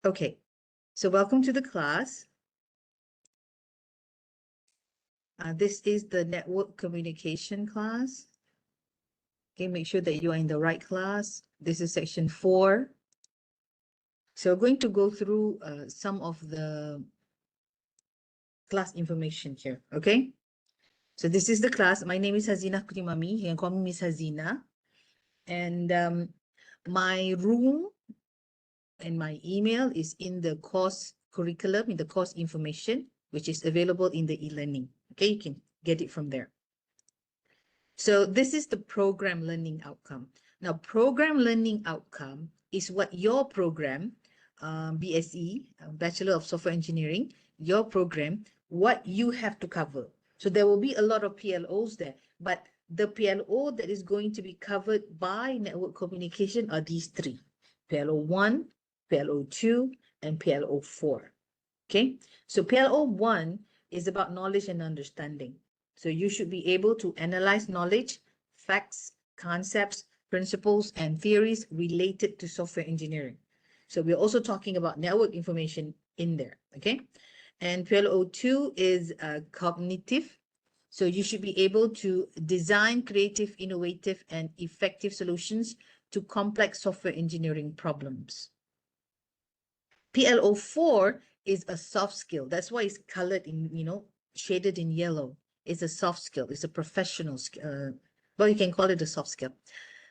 Okay, so welcome to the class. This is the network communication class. Okay, make sure that you are in the right class. This is section 4. So we're going to go through some of the class information here, okay? So this is the class. My name is Hazina Kutimami. You can call me Miss Hazina. And my room and my email is in the course curriculum, in the course information, which is available in the e-learning. Okay, you can get it from there. So this is the program learning outcome. Now, program learning outcome is what your program, BSE, Bachelor of Software Engineering, your program, what you have to cover. So there will be a lot of PLOs there, but the PLO that is going to be covered by network communication are these three: PLO 1, PLO 2, and PLO 4. Okay, so PLO 1 is about knowledge and understanding. So you should be able to analyze knowledge, facts, concepts, principles, and theories related to software engineering. So we're also talking about network information in there, okay? And PLO 2 is cognitive. So you should be able to design creative, innovative, and effective solutions to complex software engineering problems. PLO 4 is a soft skill. That's why it's colored in, shaded in yellow. It's a soft skill. It's a professional skill. Well, you can call it a soft skill.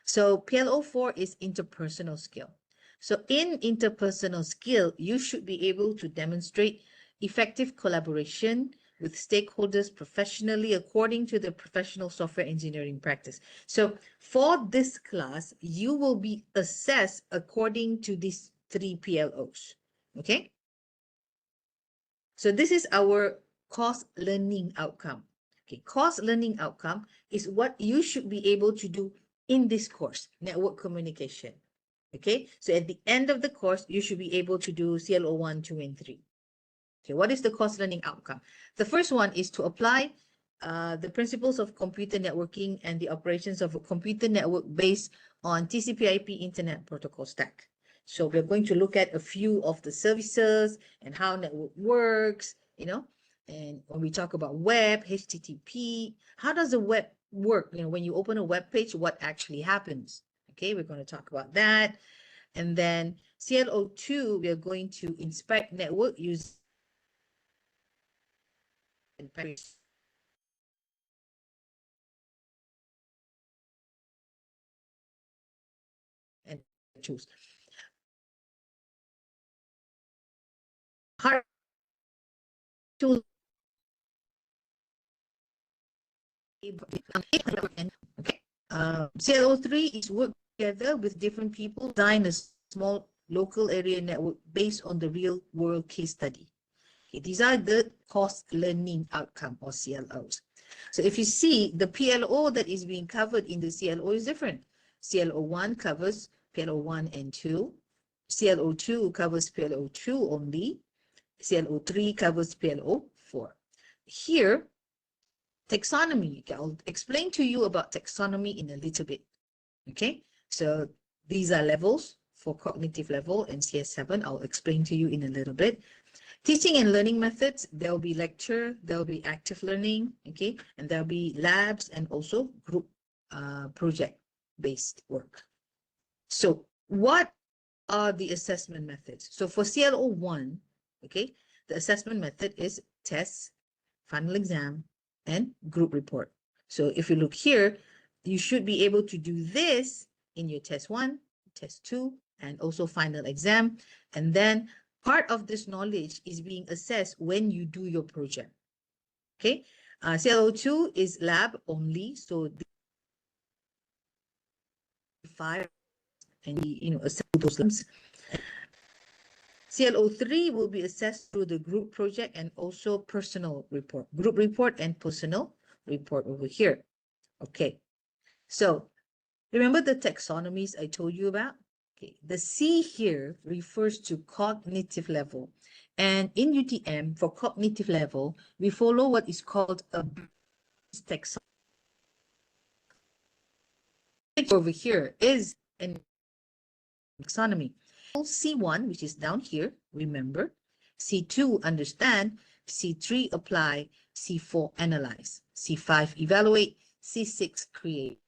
So PLO 4 is interpersonal skill. So in interpersonal skill, you should be able to demonstrate effective collaboration with stakeholders professionally according to the professional software engineering practice. So for this class, you will be assessed according to these 3 PLOs. Okay. So this is our course learning outcome. Okay, course learning outcome is what you should be able to do in this course, network communication. Okay, so at the end of the course, you should be able to do CLO 1, 2, and 3. Okay, what is the course learning outcome? The first one is to apply the principles of computer networking and the operations of a computer network based on TCP/IP Internet Protocol stack. So we're going to look at a few of the services and how network works, and when we talk about web, HTTP, how does the web work? When you open a web page, what actually happens? Okay, we're going to talk about that. And then CLO 2, we are going to inspect network using and choose. Hard tools. Okay. CLO3 is work together with different people, design a small local area network based on the real world case study. Okay, these are the course learning outcome or CLOs. So if you see, the PLO that is being covered in the CLO is different. CLO 1 covers PLO 1 and 2. CLO 2 covers PLO 2 only. CLO 3 covers PLO 4. Here, taxonomy. I'll explain to you about taxonomy in a little bit. Okay, so these are levels for cognitive level and CS7. I'll explain to you in a little bit. Teaching and learning methods, there'll be lecture, there'll be active learning, okay, and there'll be labs and also group project-based work. So what are the assessment methods? So for CLO 1, okay, the assessment method is tests, final exam, and group report. So if you look here, you should be able to do this in your test 1, test 2, and also final exam. And then part of this knowledge is being assessed when you do your project. Okay, CLO 2 is lab only, so the 5 and assess those labs. CLO 3 will be assessed through the group project and also personal report, group report and personal report over here. Okay, so remember the taxonomies I told you about? Okay, the C here refers to cognitive level. And in UTM, for cognitive level, we follow what is called a taxonomy. Over here is an taxonomy. C1, which is down here, remember. C2, understand. C3, apply. C4, analyze. C5, evaluate. C6, create.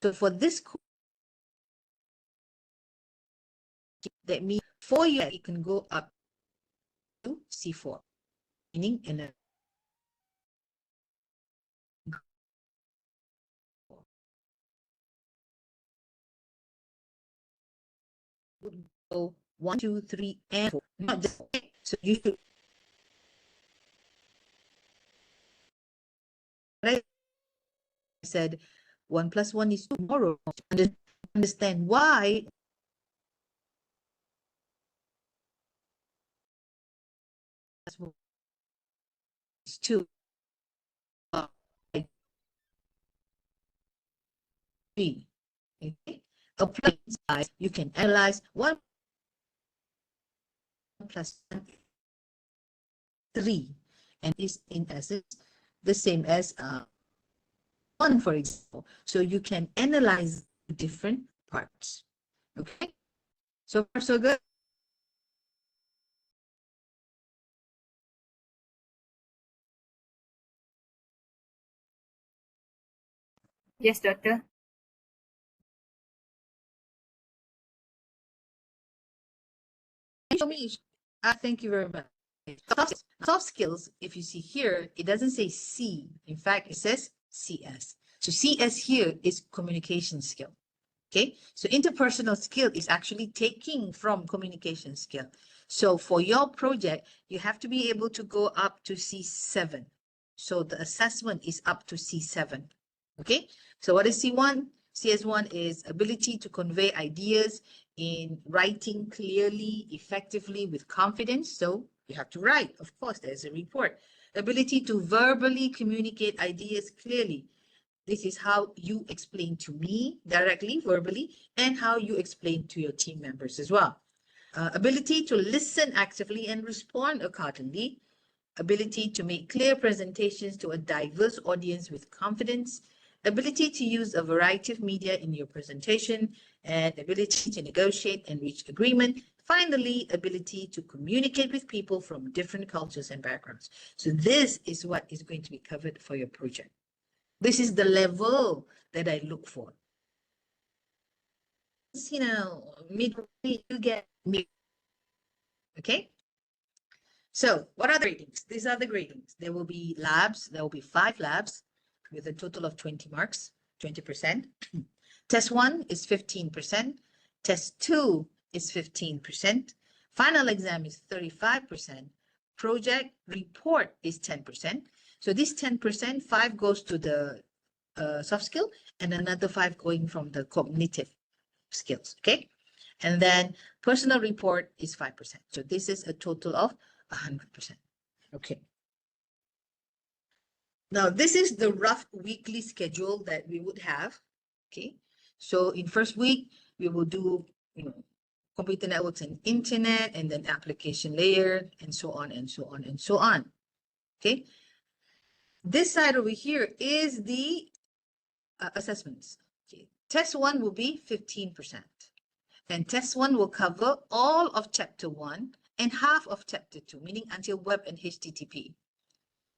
So for this course, that means 4 years, it can go up to C4, meaning in would go 1, 2, 3, and 4. Not just 4. So you should. I said 1 plus 1 is 2. Tomorrow, understand why. It's 2. 3. Okay. Apply size, you can analyze 1 plus 1, 3, and is in essence the same as 1, for example. So you can analyze different parts. Okay, so far so good. Yes, doctor. Show me. Thank you very much. Soft skills, if you see here, it doesn't say C. In fact, it says CS. So CS here is communication skill. Okay, so interpersonal skill is actually taking from communication skill. So for your project, you have to be able to go up to C7. So the assessment is up to C7. Okay, so what is C1? CS1 is ability to convey ideas in writing clearly, effectively, with confidence. So you have to write. Of course, there's a report. Ability to verbally communicate ideas clearly. This is how you explain to me directly, verbally, and how you explain to your team members as well. Ability to listen actively and respond accordingly. Ability to make clear presentations to a diverse audience with confidence. Ability to use a variety of media in your presentation, and ability to negotiate and reach agreement. Finally, ability to communicate with people from different cultures and backgrounds. So this is what is going to be covered for your project. This is the level that I look for. You know, midway you get mid. Okay. So what are the gradings? These are the gradings. There will be labs. There will be 5 labs with a total of 20 marks, 20%. Test 1 is 15%. Test 2 is 15%. Final exam is 35%. Project report is 10%. So this 10%, 5 goes to the soft skill and another 5 going from the cognitive skills. Okay. And then personal report is 5%. So this is a total of 100%. Okay. Now, this is the rough weekly schedule that we would have. Okay. So in first week, we will do, computer networks and internet, and then application layer, and so on, and so on, and so on. Okay. This side over here is the assessments. Okay. Test 1 will be 15%. And test 1 will cover all of chapter 1 and half of chapter 2, meaning until web and HTTP.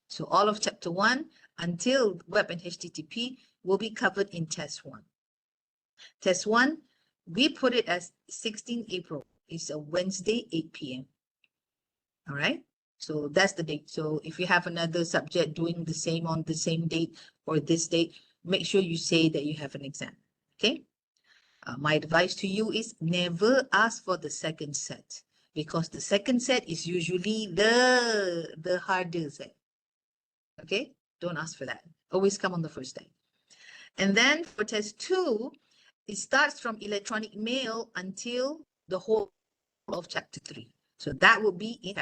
So all of chapter 1 until web and HTTP will be covered in test 1. Test 1, we put it as 16 April. It's a Wednesday, 8 p.m. All right. So that's the date. So if you have another subject doing the same on the same date or this date, make sure you say that you have an exam. Okay. My advice to you is never ask for the second set, because the second set is usually the harder set. Okay, don't ask for that. Always come on the first day. And then for test 2, it starts from electronic mail until the whole of chapter 3. So that will be in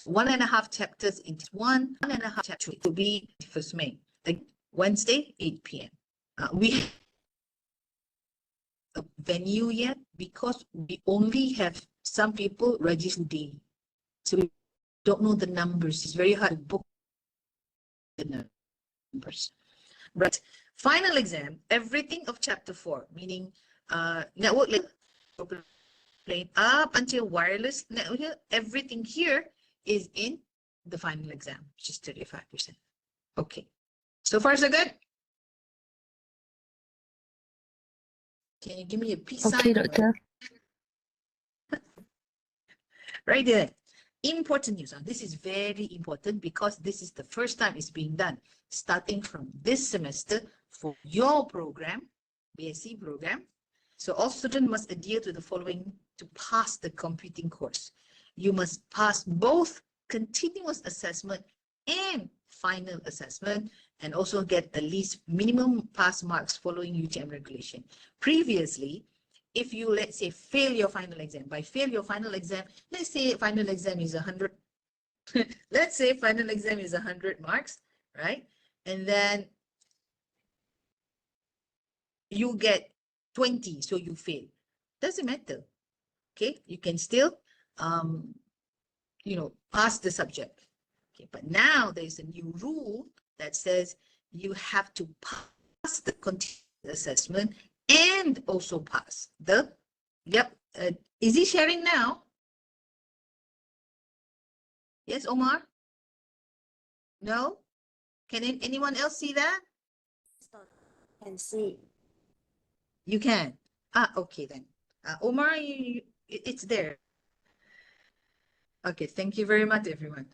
1.5 chapters in 1.5 chapters will be 1st May, like Wednesday, 8 p.m. We have a venue yet because we only have some people registered daily. So we don't know the numbers. It's very hard to book the numbers. Right. Final exam, everything of chapter 4, meaning network plane up until wireless network, everything here is in the final exam, which is 35%. Okay. So far, so good? Can you give me a peace sign? Okay, Doctor. Right there. Important news. This is very important because this is the first time it's being done, starting from this semester for your program, BSc program. So all students must adhere to the following to pass the computing course. You must pass both continuous assessment and final assessment, and also get at least minimum pass marks following UTM regulation. Previously, if you, let's say, fail your final exam, by fail your final exam, let's say final exam is 100, let's say final exam is 100 marks, right? And then you get 20, so you fail. Doesn't matter, okay? You can still, pass the subject. Okay, but now there's a new rule that says you have to pass the continuous assessment and also pass the, is he sharing now? Yes, Omar? No? Can anyone else see that? Can see. You can. Okay then. Omar, it's there. Okay, thank you very much, everyone.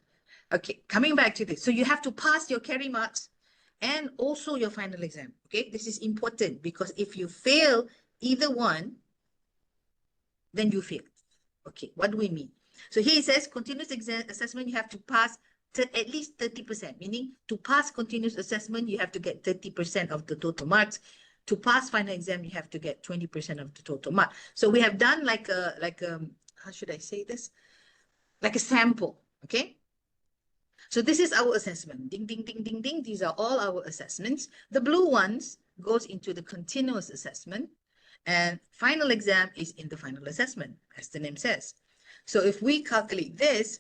Okay, coming back to this. So you have to pass your carry marks and also your final exam. Okay, this is important because if you fail either one, then you fail. Okay, what do we mean? So here it says continuous exam assessment, you have to pass at least 30%, meaning to pass continuous assessment, you have to get 30% of the total marks. To pass final exam, you have to get 20% of the total mark. So we have done like how should I say this? Like a sample, okay? So this is our assessment. Ding, ding, ding, ding, ding. These are all our assessments. The blue ones goes into the continuous assessment, and final exam is in the final assessment, as the name says. So if we calculate this,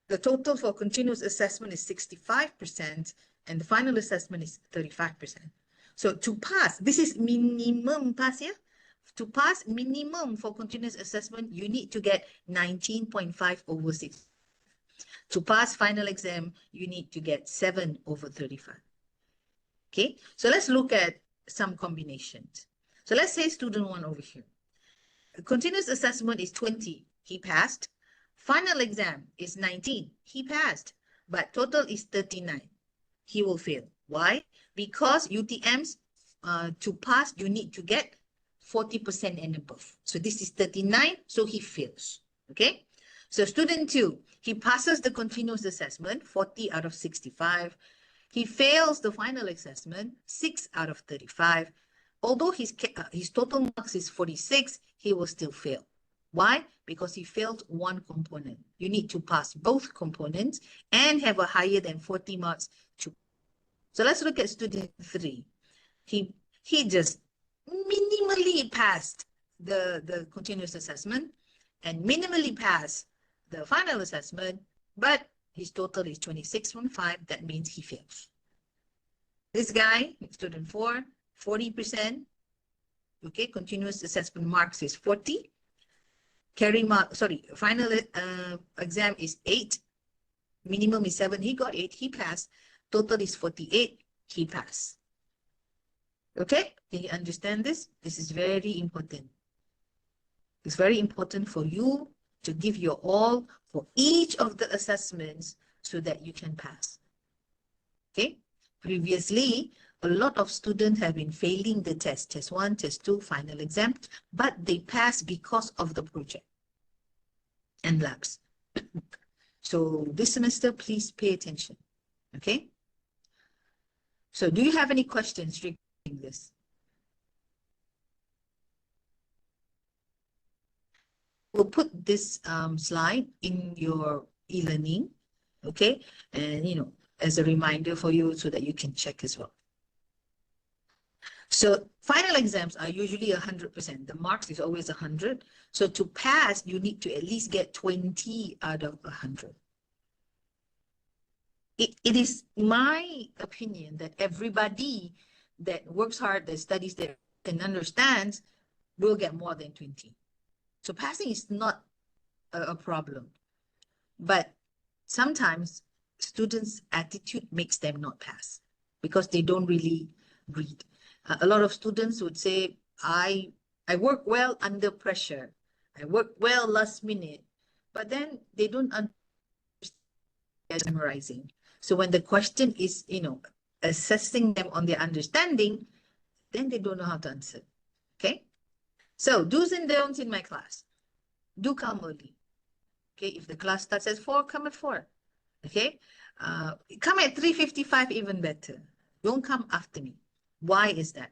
the total for continuous assessment is 65%, and the final assessment is 35%. So to pass, this is minimum pass here. To pass minimum for continuous assessment, you need to get 19.5 over 6. To pass final exam, you need to get 7 over 35. Okay, so let's look at some combinations. So let's say student 1 over here. Continuous assessment is 20, he passed. Final exam is 19, he passed. But total is 39, he will fail. Why? Because UTMs, to pass, you need to get 40% and above. So this is 39, so he fails. Okay? So student 2, he passes the continuous assessment, 40 out of 65. He fails the final assessment, 6 out of 35. Although his total marks is 46, he will still fail. Why? Because he failed one component. You need to pass both components and have a higher than 40 marks to. So let's look at student 3. He just minimally passed the continuous assessment and minimally passed the final assessment, but his total is 26.5. That means he fails. This guy, student 4, 40%. Okay, continuous assessment marks is 40. Carry mark, sorry, final exam is 8. Minimum is 7. He got 8. He passed. Total is 48. He passed. Okay, can you understand this? This is very important. It's very important for you to give your all for each of the assessments so that you can pass. Okay, previously, a lot of students have been failing the test 1, test 2, final exam, but they pass because of the project and labs. So this semester, please pay attention. Okay. So do you have any questions regarding this? We'll put this slide in your e-learning, okay? And, as a reminder for you so that you can check as well. So final exams are usually 100%. The marks is always 100. So to pass, you need to at least get 20 out of 100. It is my opinion that everybody that works hard, that studies, that and understands will get more than 20. So passing is not a problem. But sometimes students' attitude makes them not pass because they don't really read. A lot of students would say, I work well under pressure. I work well last minute. But then they don't understand memorizing. So when the question is, assessing them on their understanding, then they don't know how to answer. Okay? So do's and don'ts in my class. Do come early. Okay, if the class starts at 4, come at 4. Okay, come at 3:55, even better. Don't come after me. Why is that?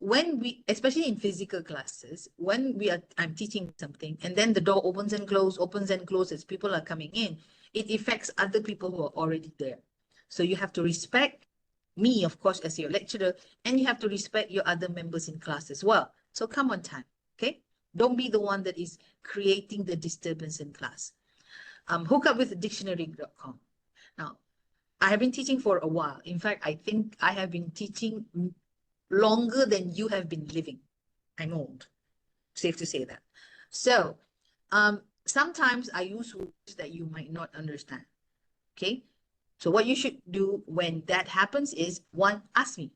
When we, especially in physical classes, when I'm teaching something and then the door opens and closes, people are coming in, it affects other people who are already there. So you have to respect me, of course, as your lecturer, and you have to respect your other members in class as well. So come on time, okay? Don't be the one that is creating the disturbance in class. Hook up with dictionary.com. Now, I have been teaching for a while. In fact, I think I have been teaching longer than you have been living. I'm old, safe to say that. So sometimes I use words that you might not understand, okay? So what you should do when that happens is, one, ask me.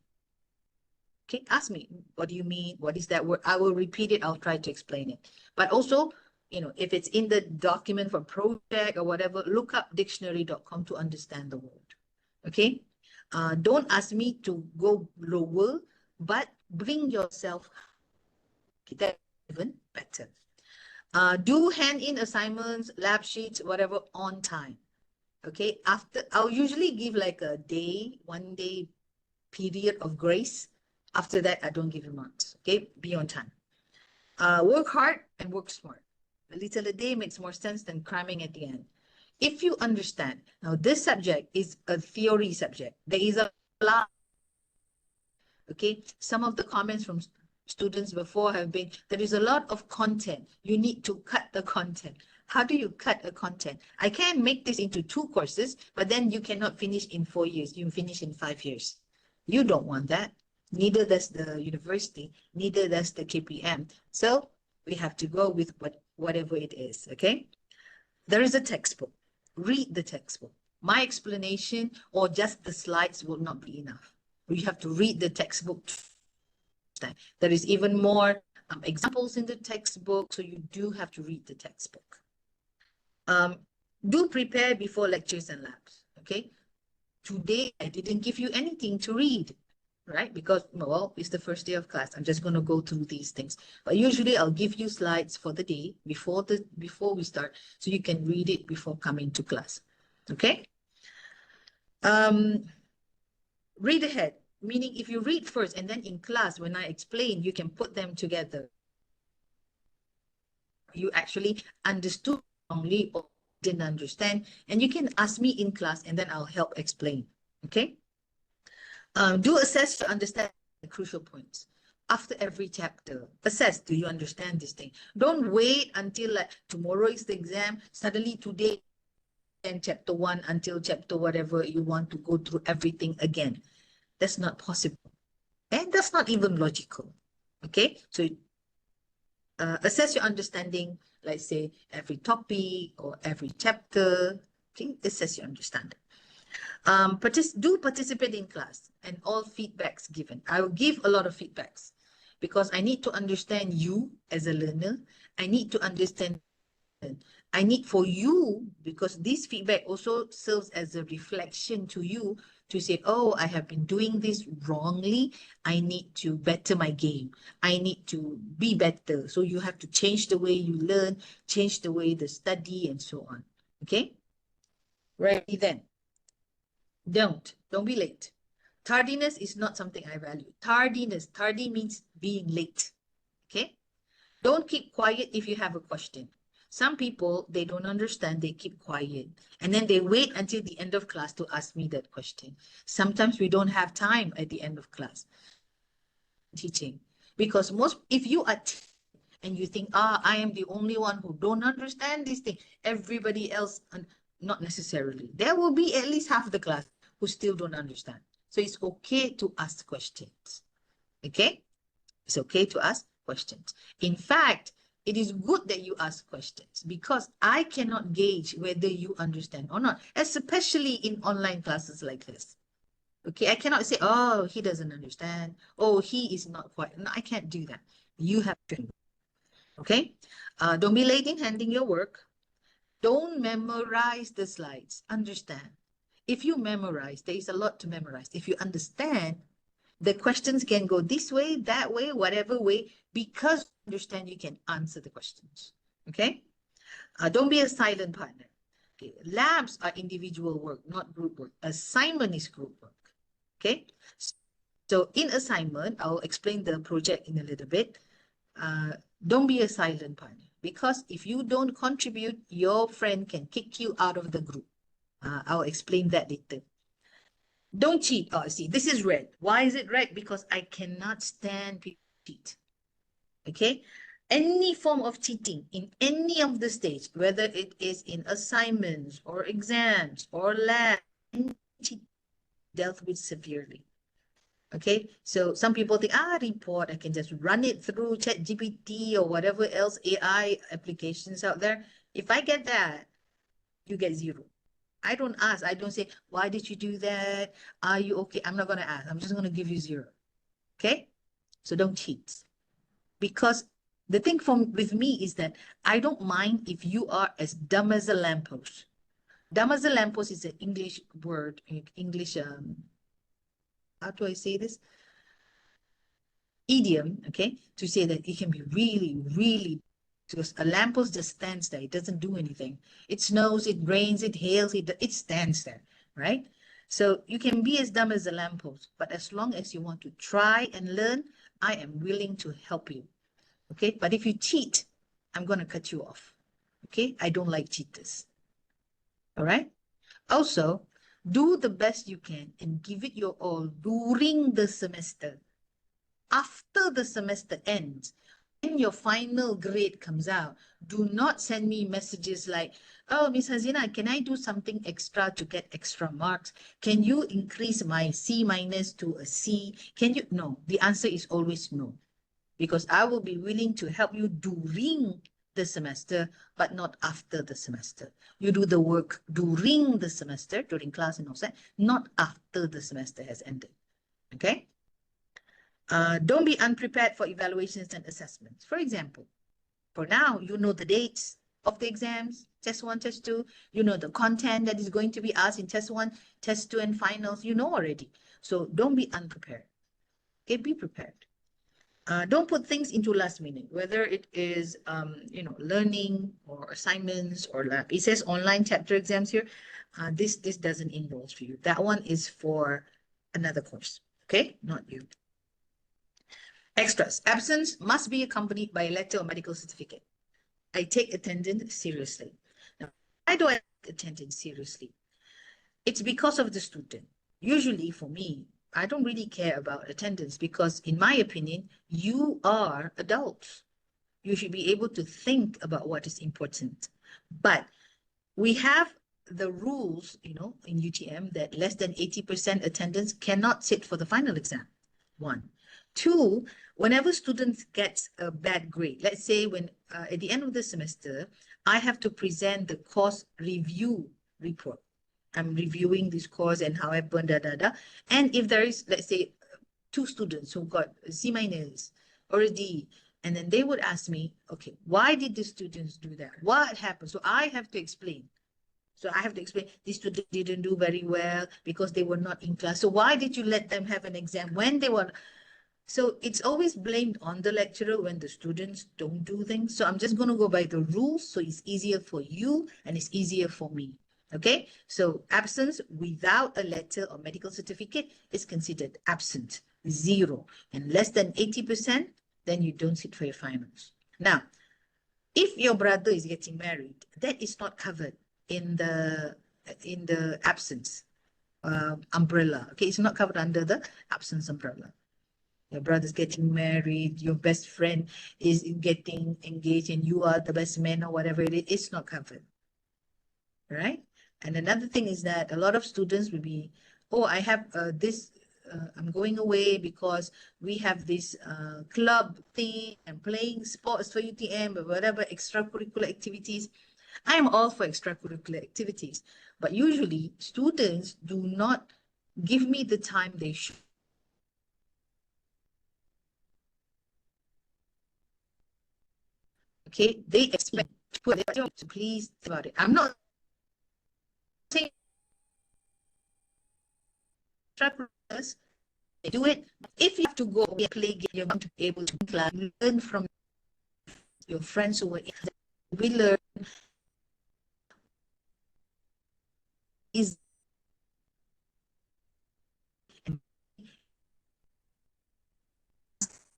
Okay, ask me, what do you mean? What is that word? I will repeat it. I'll try to explain it. But also, if it's in the document for project or whatever, look up dictionary.com to understand the word. Okay? Don't ask me to go lower, but bring yourself. Okay, that's even better. Do hand in assignments, lab sheets, whatever on time. Okay? I'll usually give like a day, 1 day period of grace. After that, I don't give you marks. Okay, be on time. Work hard and work smart. A little a day makes more sense than cramming at the end. If you understand, now this subject is a theory subject. There is a lot. Okay, some of the comments from students before have been, there is a lot of content. You need to cut the content. How do you cut a content? I can make this into 2 courses, but then you cannot finish in 4 years. You finish in 5 years. You don't want that. Neither does the university, neither does the KPM. So we have to go with whatever it is, okay? There is a textbook. Read the textbook. My explanation or just the slides will not be enough. You have to read the textbook. There is even more examples in the textbook, so you do have to read the textbook. Do prepare before lectures and labs, okay? Today, I didn't give you anything to read. Right? Because, well, it's the first day of class. I'm just going to go through these things. But usually I'll give you slides for the day before we start, so you can read it before coming to class. Okay? Read ahead, meaning if you read first and then in class, when I explain, you can put them together. You actually understood wrongly or didn't understand, and you can ask me in class and then I'll help explain. Okay? Do assess to understand the crucial points. After every chapter, assess, do you understand this thing? Don't wait until like tomorrow is the exam, suddenly today and chapter 1 until chapter whatever you want to go through everything again. That's not possible. And that's not even logical. Okay, so assess your understanding, like say every topic or every chapter. Okay, assess your understanding. Do participate in class and all feedbacks given. I will give a lot of feedbacks because I need to understand you as a learner. I need to understand. I need for you, because this feedback also serves as a reflection to you to say, oh, I have been doing this wrongly. I need to better my game. I need to be better. So you have to change the way you learn, change the way they study and so on. Okay? Ready then. Don't be late. Tardiness is not something I value. Tardy means being late. Okay? Don't keep quiet if you have a question. Some people, they don't understand, they keep quiet. And then they wait until the end of class to ask me that question. Sometimes we don't have time at the end of class teaching. Because if you are and you think, I am the only one who don't understand this thing, everybody else, not necessarily. There will be at least half the class who still don't understand. So it's okay to ask questions. Okay? It's okay to ask questions. In fact, it is good that you ask questions because I cannot gauge whether you understand or not, especially in online classes like this. Okay, I cannot say, oh, he doesn't understand. Oh, he is not quite. No, I can't do that. You have to. Okay? Don't be late in handing your work. Don't memorize the slides. Understand. If you memorize, there is a lot to memorize. If you understand, the questions can go this way, that way, whatever way, because you understand you can answer the questions. Okay? Don't be a silent partner. Okay? Labs are individual work, not group work. Assignment is group work. Okay? So in assignment, I'll explain the project in a little bit. Don't be a silent partner because if you don't contribute, your friend can kick you out of the group. I'll explain that later. Don't cheat. Oh, see, this is red. Why is it red? Because I cannot stand people cheat. Okay? Any form of cheating in any of the stage, whether it is in assignments or exams or lab, dealt with severely. Okay, so some people think, report, I can just run it through ChatGPT or whatever else AI applications out there. If I get that, you get 0. I don't ask. I don't say, why did you do that? Are you okay? I'm not going to ask. I'm just going to give you 0. Okay, so don't cheat. Because the thing with me is that I don't mind if you are as dumb as a lamppost. Dumb as a lamppost is an English word, English, how do I say this? Idiom, okay, to say that it can be really, really, because a lamppost just stands there. It doesn't do anything. It snows, it rains, it hails, it stands there, right? So you can be as dumb as a lamppost, but as long as you want to try and learn, I am willing to help you, okay? But if you cheat, I'm going to cut you off, okay? I don't like cheaters, all right? Also, do the best you can and give it your all during the semester. After the semester ends, when your final grade comes out, do not send me messages like, oh, Miss Hazina, can I do something extra to get extra marks? Can you increase my C- to a C? Can you? No, the answer is always no, because I will be willing to help you during the semester, but not after the semester. You do the work during the semester, during class and all that, not after the semester has ended, okay? Don't be unprepared for evaluations and assessments. For example, for now, you know the dates of the exams, test 1, test 2. You know the content that is going to be asked in test 1, test 2, and finals. You know already. So don't be unprepared. Okay, be prepared. Don't put things into last minute, whether it is, learning or assignments or lab. It says online chapter exams here. This doesn't involve for you. That one is for another course. Okay, not you. Extras. Absence must be accompanied by a letter or medical certificate. I take attendance seriously. Now, why do I take attendance seriously? It's because of the student. Usually for me, I don't really care about attendance because in my opinion, you are adults. You should be able to think about what is important. But we have the rules, in UTM that less than 80% attendance cannot sit for the final exam. 1. 2, whenever students get a bad grade, let's say when at the end of the semester, I have to present the course review report. I'm reviewing this course and how I burned, And if there is, let's say, 2 students who got a C- or a D, and then they would ask me, okay, why did the students do that? What happened? So I have to explain. So I have to explain, these students didn't do very well because they were not in class. So why did you let them have an exam when they were? So it's always blamed on the lecturer when the students don't do things. So I'm just going to go by the rules so it's easier for you and it's easier for me. Okay, so absence without a letter or medical certificate is considered absent, 0. And less than 80%, then you don't sit for your finals. Now, if your brother is getting married, that is not covered in the absence umbrella. Okay, it's not covered under the absence umbrella. Your brother's getting married, your best friend is getting engaged, and you are the best man or whatever it is, it's not covered, right? And another thing is that a lot of students will be, oh, I have this I'm going away because we have this club thing and playing sports for UTM or whatever extracurricular activities. I'm all for extracurricular activities, but usually students do not give me the time they should. Okay, they expect to please think about it. I'm not saying extracurriculars, they do it. If you have to go and play game, you're going to be able to learn from your friends who were in the, we learn is if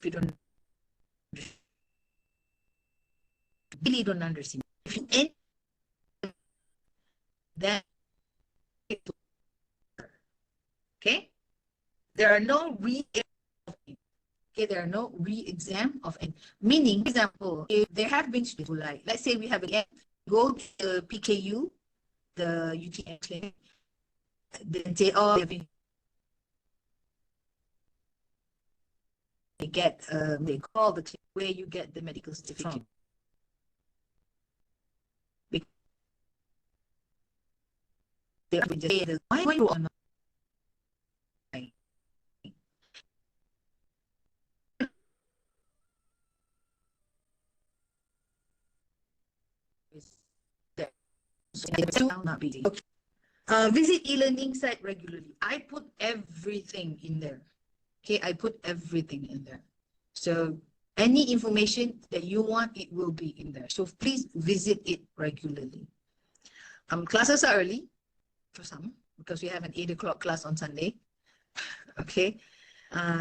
you don't really don't understand. If you end that, okay, there are no okay, there are no re-exam of any. Meaning, for example, if there have been students who, like, let's say we have a go to the PKU, the UTM clinic, then say, oh, they get, they call the clinic where you get the medical certificate. They just say, why are you on? Visit e-learning site regularly. I put everything in there. Okay, I put everything in there. So any information that you want, it will be in there. So please visit it regularly. Classes are early for some because we have an 8 o'clock class on Sunday. Okay.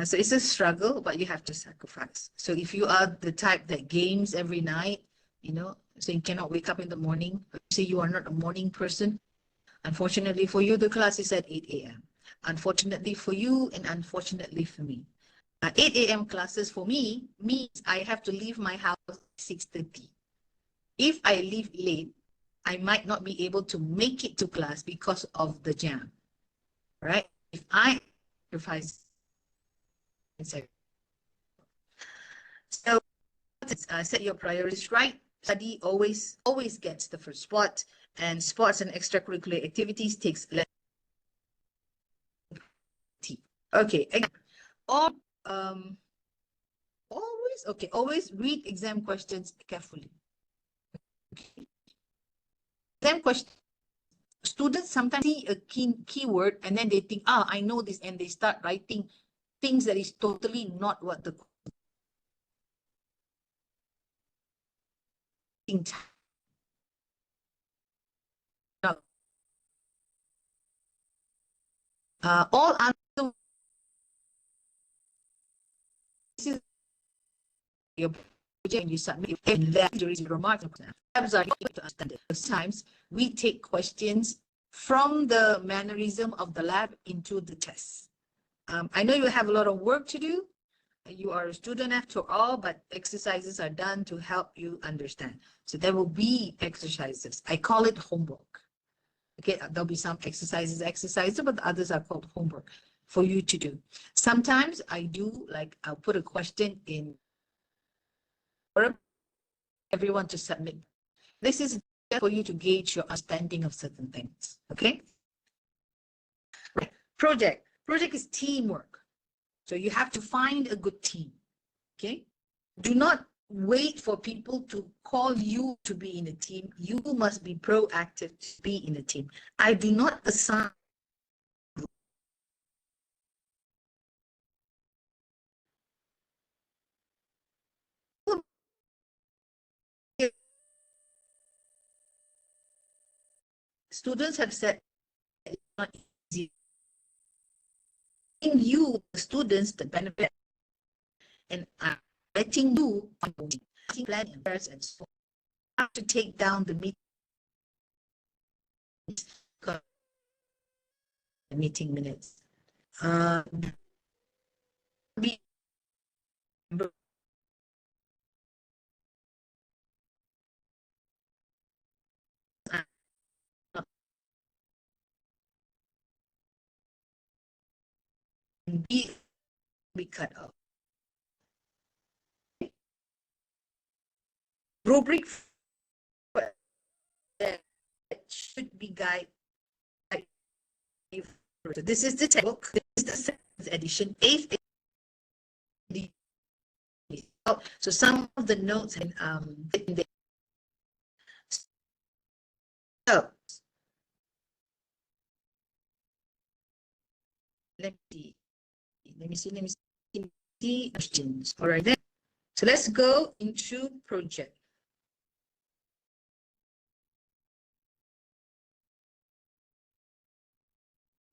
So it's a struggle, but you have to sacrifice. So if you are the type that games every night, you know, so you cannot wake up in the morning, say you are not a morning person, unfortunately for you, the class is at 8 a.m. Unfortunately for you and unfortunately for me. 8 a.m. classes for me means I have to leave my house at 6:30. If I leave late, I might not be able to make it to class because of the jam, right? If I sacrifice, so set your priorities right. Study always gets the first spot, and sports and extracurricular activities takes less. Okay, again, or always read exam questions carefully. Okay. Exam question. Students sometimes see a keyword and then they think, I know this, and they start writing things that is totally not what the all answer your project and you submit and there is a remark. Labs are to understand it. Sometimes we take questions from the mannerism of the lab into the test. I know you have a lot of work to do. You are a student after all, but exercises are done to help you understand. So there will be exercises. I call it homework. Okay, there'll be some exercises, but the others are called homework for you to do. Sometimes I do, like, I'll put a question in for everyone to submit. This is for you to gauge your understanding of certain things. Okay. Right. Project is teamwork. So you have to find a good team. Okay. Do not wait for people to call you to be in a team. You must be proactive to be in a team. I do not assign. Students have said it's not easy. You, the students, the benefit, and I'm letting you plan and so have to take down the meeting minutes. Be be cut off. Rubric that should be guide. So this is the textbook. This is the seventh edition, eighth edition. So some of the notes and so let me see questions. All right then. So let's go into project.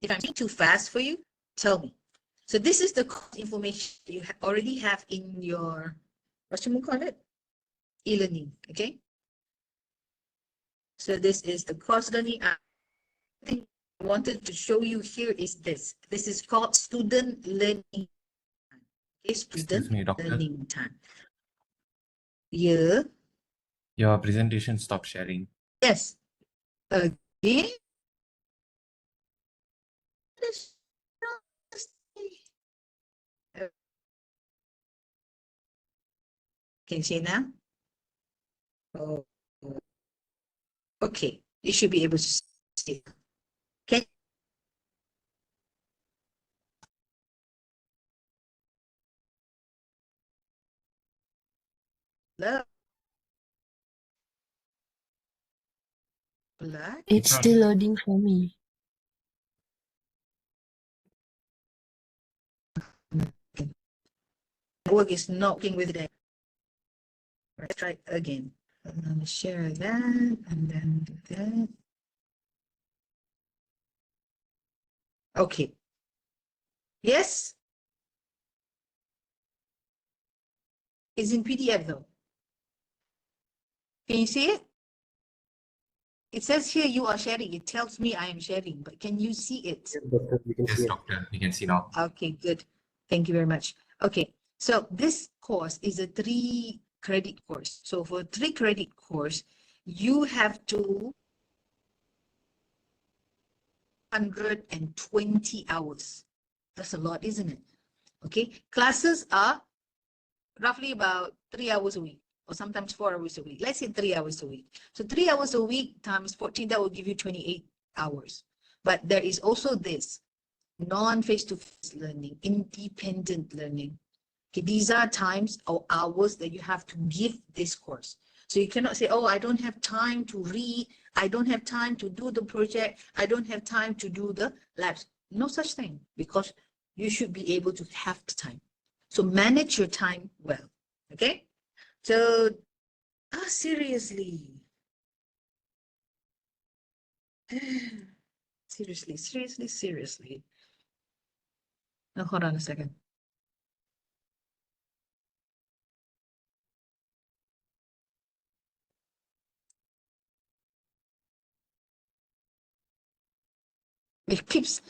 If I'm too fast for you, tell me. So this is the information you already have in your, what you call it? E-learning, okay? So this is the course learning. I think I wanted to show you here is this. This is called student learning. Okay, student learning time. Yeah. Your presentation stopped sharing. Yes. Again. Can you see now? Oh, okay. You should be able to see. Can Blood. It's still loading for me. Network is not working with it. Let's try it again. I'm going to share that and then do that. Okay. Yes? It's in PDF though. Can you see it? It says here you are sharing. It tells me I am sharing, but can you see it? Yes, doctor. We can see now. Okay, good. Thank you very much. Okay, so this course is a 3-credit course. So for 3-credit course, you have to 120 hours. That's a lot, isn't it? Okay, classes are roughly about 3 hours a week, or sometimes 4 hours a week. Let's say 3 hours a week. So 3 hours a week times 14, that will give you 28 hours. But there is also this non-face-to-face learning, independent learning. Okay, these are times or hours that you have to give this course. So you cannot say, oh, I don't have time to read. I don't have time to do the project. I don't have time to do the labs. No such thing, because you should be able to have the time. So manage your time well, okay? So, seriously. Seriously. Now, hold on a second. It keeps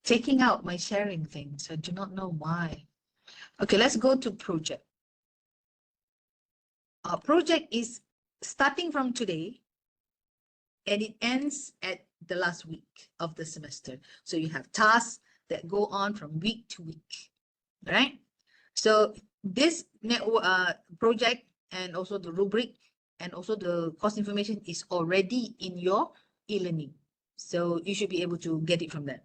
taking out my sharing thing, so I do not know why. Okay, let's go to project. Our project is starting from today and it ends at the last week of the semester. So you have tasks that go on from week to week, right? So this project and also the rubric and also the course information is already in your e-learning. So you should be able to get it from there.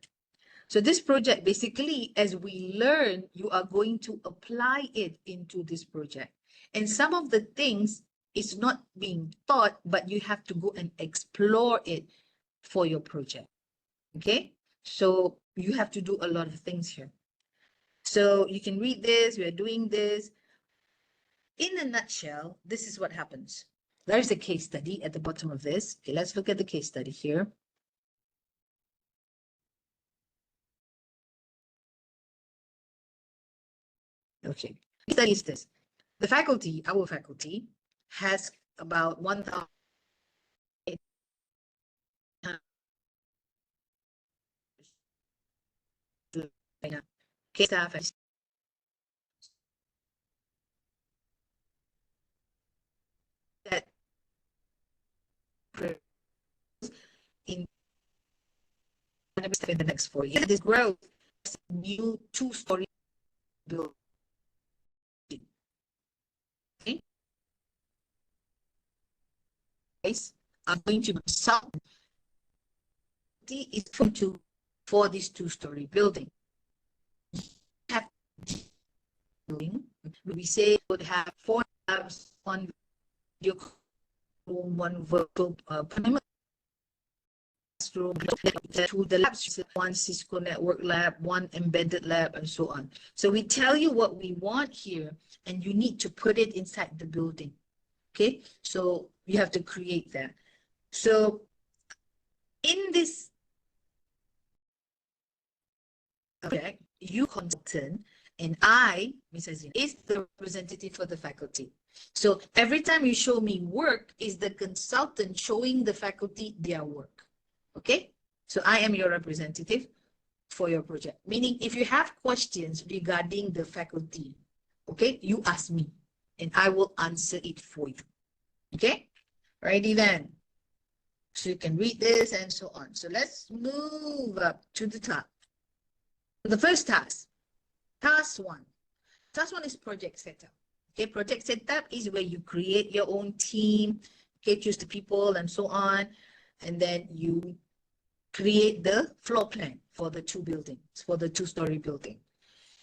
So this project, basically, as we learn, you are going to apply it into this project. And some of the things is not being taught, but you have to go and explore it for your project. Okay? So you have to do a lot of things here. So you can read this, we are doing this. In a nutshell, this is what happens. There's a case study at the bottom of this. Okay, let's look at the case study here. Okay, study is this. The faculty, our faculty, has about 1,000 staff that in the next 4 years. This growth new two-story building. Okay? Guys are going to consult is going to for this two-story building. Have building, we say would have 4 labs, 1 video room, 1 virtual classroom, to the labs, 1 Cisco network lab, 1 embedded lab, and so on. So we tell you what we want here, and you need to put it inside the building. Okay, so you have to create that. So in this project, you consultant and I, Ms. Azin, is the representative for the faculty. So every time you show me work, is the consultant showing the faculty their work. Okay, so I am your representative for your project. Meaning if you have questions regarding the faculty, okay, you ask me and I will answer it for you. Okay, righty then. So you can read this and so on. So let's move up to the top. The first task, task 1. Task 1 is project setup. Okay, project setup is where you create your own team, okay, choose the people and so on, and then you create the floor plan for the 2 buildings, for the 2-story building.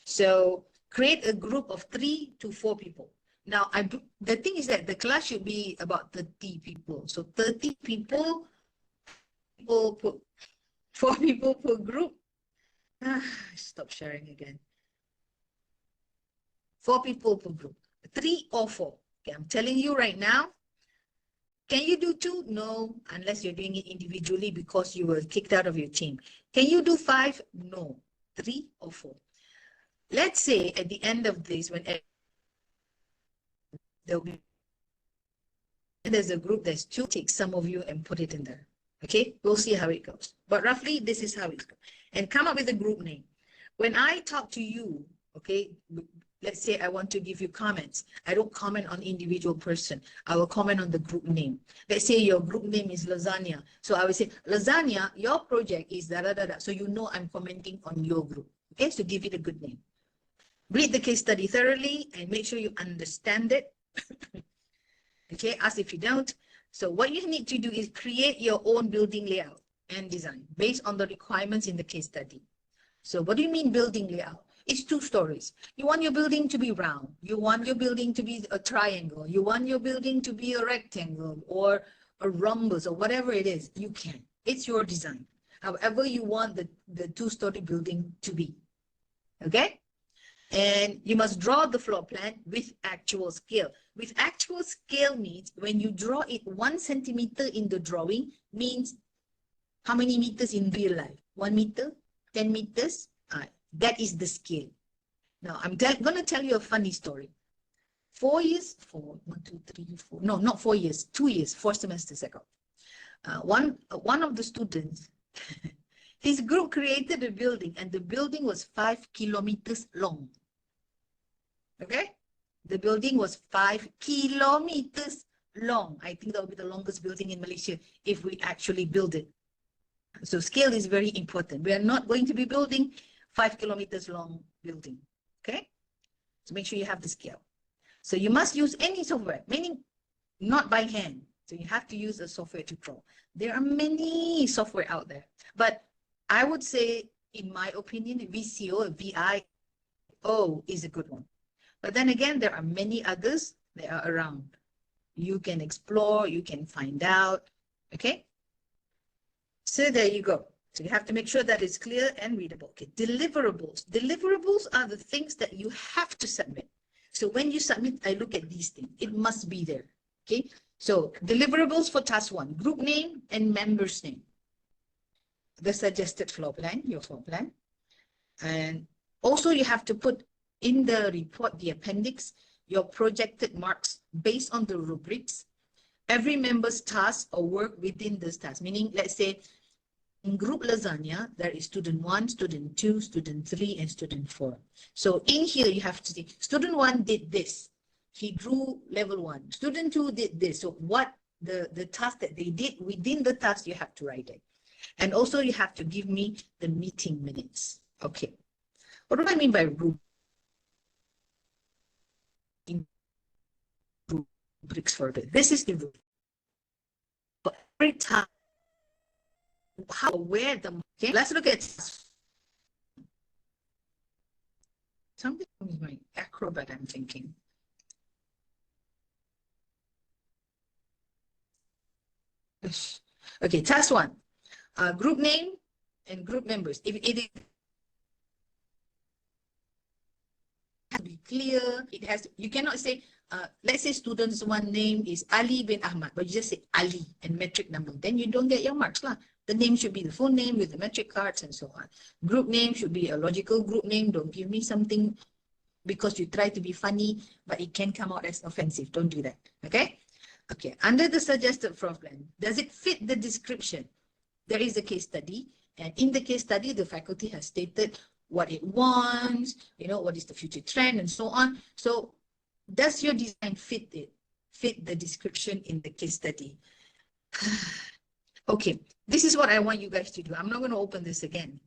So create a group of 3 to 4 people. Now, the thing is that the class should be about 30 people. So 30 people, 4 people per group. Stop sharing again. 4 people per group, 3 or 4. Okay, I'm telling you right now. Can you do 2? No, unless you're doing it individually because you were kicked out of your team. Can you do 5? No, 3 or 4. Let's say at the end of this, when there's a group that's 2, take some of you and put it in there. Okay, we'll see how it goes. But roughly, this is how it goes. And come up with a group name. When I talk to you, okay, let's say I want to give you comments. I don't comment on individual person. I will comment on the group name. Let's say your group name is Lasagna. So I will say, Lasagna, your project is da-da-da-da. So you know I'm commenting on your group. Okay, so give it a good name. Read the case study thoroughly and make sure you understand it. Okay, ask if you don't. So what you need to do is create your own building layout and design based on the requirements in the case study. So what do you mean building layout? It's 2 stories. You want your building to be round. You want your building to be a triangle. You want your building to be a rectangle or a rhombus or whatever it is. You can. It's your design. However you want the 2-story building to be. Okay? And you must draw the floor plan with actual scale. With actual scale means when you draw it 1 centimeter in the drawing means how many meters in real life? 1 meter? 10 meters? That is the scale. Now, I'm going to tell you a funny story. 4 years, 1, 2, 3, 4, no, not 4 years, 2 years, 4 semesters ago. One of the students, his group created a building and the building was 5 kilometers long. Okay? The building was 5 kilometers long. I think that will be the longest building in Malaysia if we actually build it. So scale is very important. We are not going to be building 5 kilometers long building. Okay? So make sure you have the scale. So you must use any software, meaning not by hand. So you have to use a software to draw. There are many software out there. But I would say, in my opinion, VCO, VIO is a good one. But then again, there are many others that are around. You can explore, you can find out. Okay? So there you go. So you have to make sure that it's clear and readable. Okay, deliverables. Deliverables are the things that you have to submit. So when you submit, I look at these things. It must be there. Okay, so deliverables for task 1, group name and member's name. The suggested floor plan, your floor plan. And also you have to put in the report, the appendix, your projected marks based on the rubrics. Every member's task or work within this task, meaning let's say in group Lasagna, there is student 1, student 2, student 3, and student 4. So in here, you have to see student 1 did this. He drew level 1. Student 2 did this. So what the task that they did within the task, you have to write it. And also you have to give me the meeting minutes. Okay. What do I mean by rubrics for it? This is the rubric. But every time, how, where the, okay, let's look at something with my acrobat, I'm thinking. Okay, task 1. Group name and group members. If it is to be clear, it has to, you cannot say, let's say students one name is Ali bin Ahmad, but you just say Ali and metric number, then you don't get your marks lah. The name should be the full name with the metric cards and so on. Group name should be a logical group name. Don't give me something because you try to be funny, but it can come out as offensive. Don't do that, okay? Okay, under the suggested floor plan, does it fit the description? There is a case study, and in the case study, the faculty has stated what it wants, you know, what is the future trend and so on. So does your design fit the description in the case study? Okay, this is what I want you guys to do. I'm not going to open this again,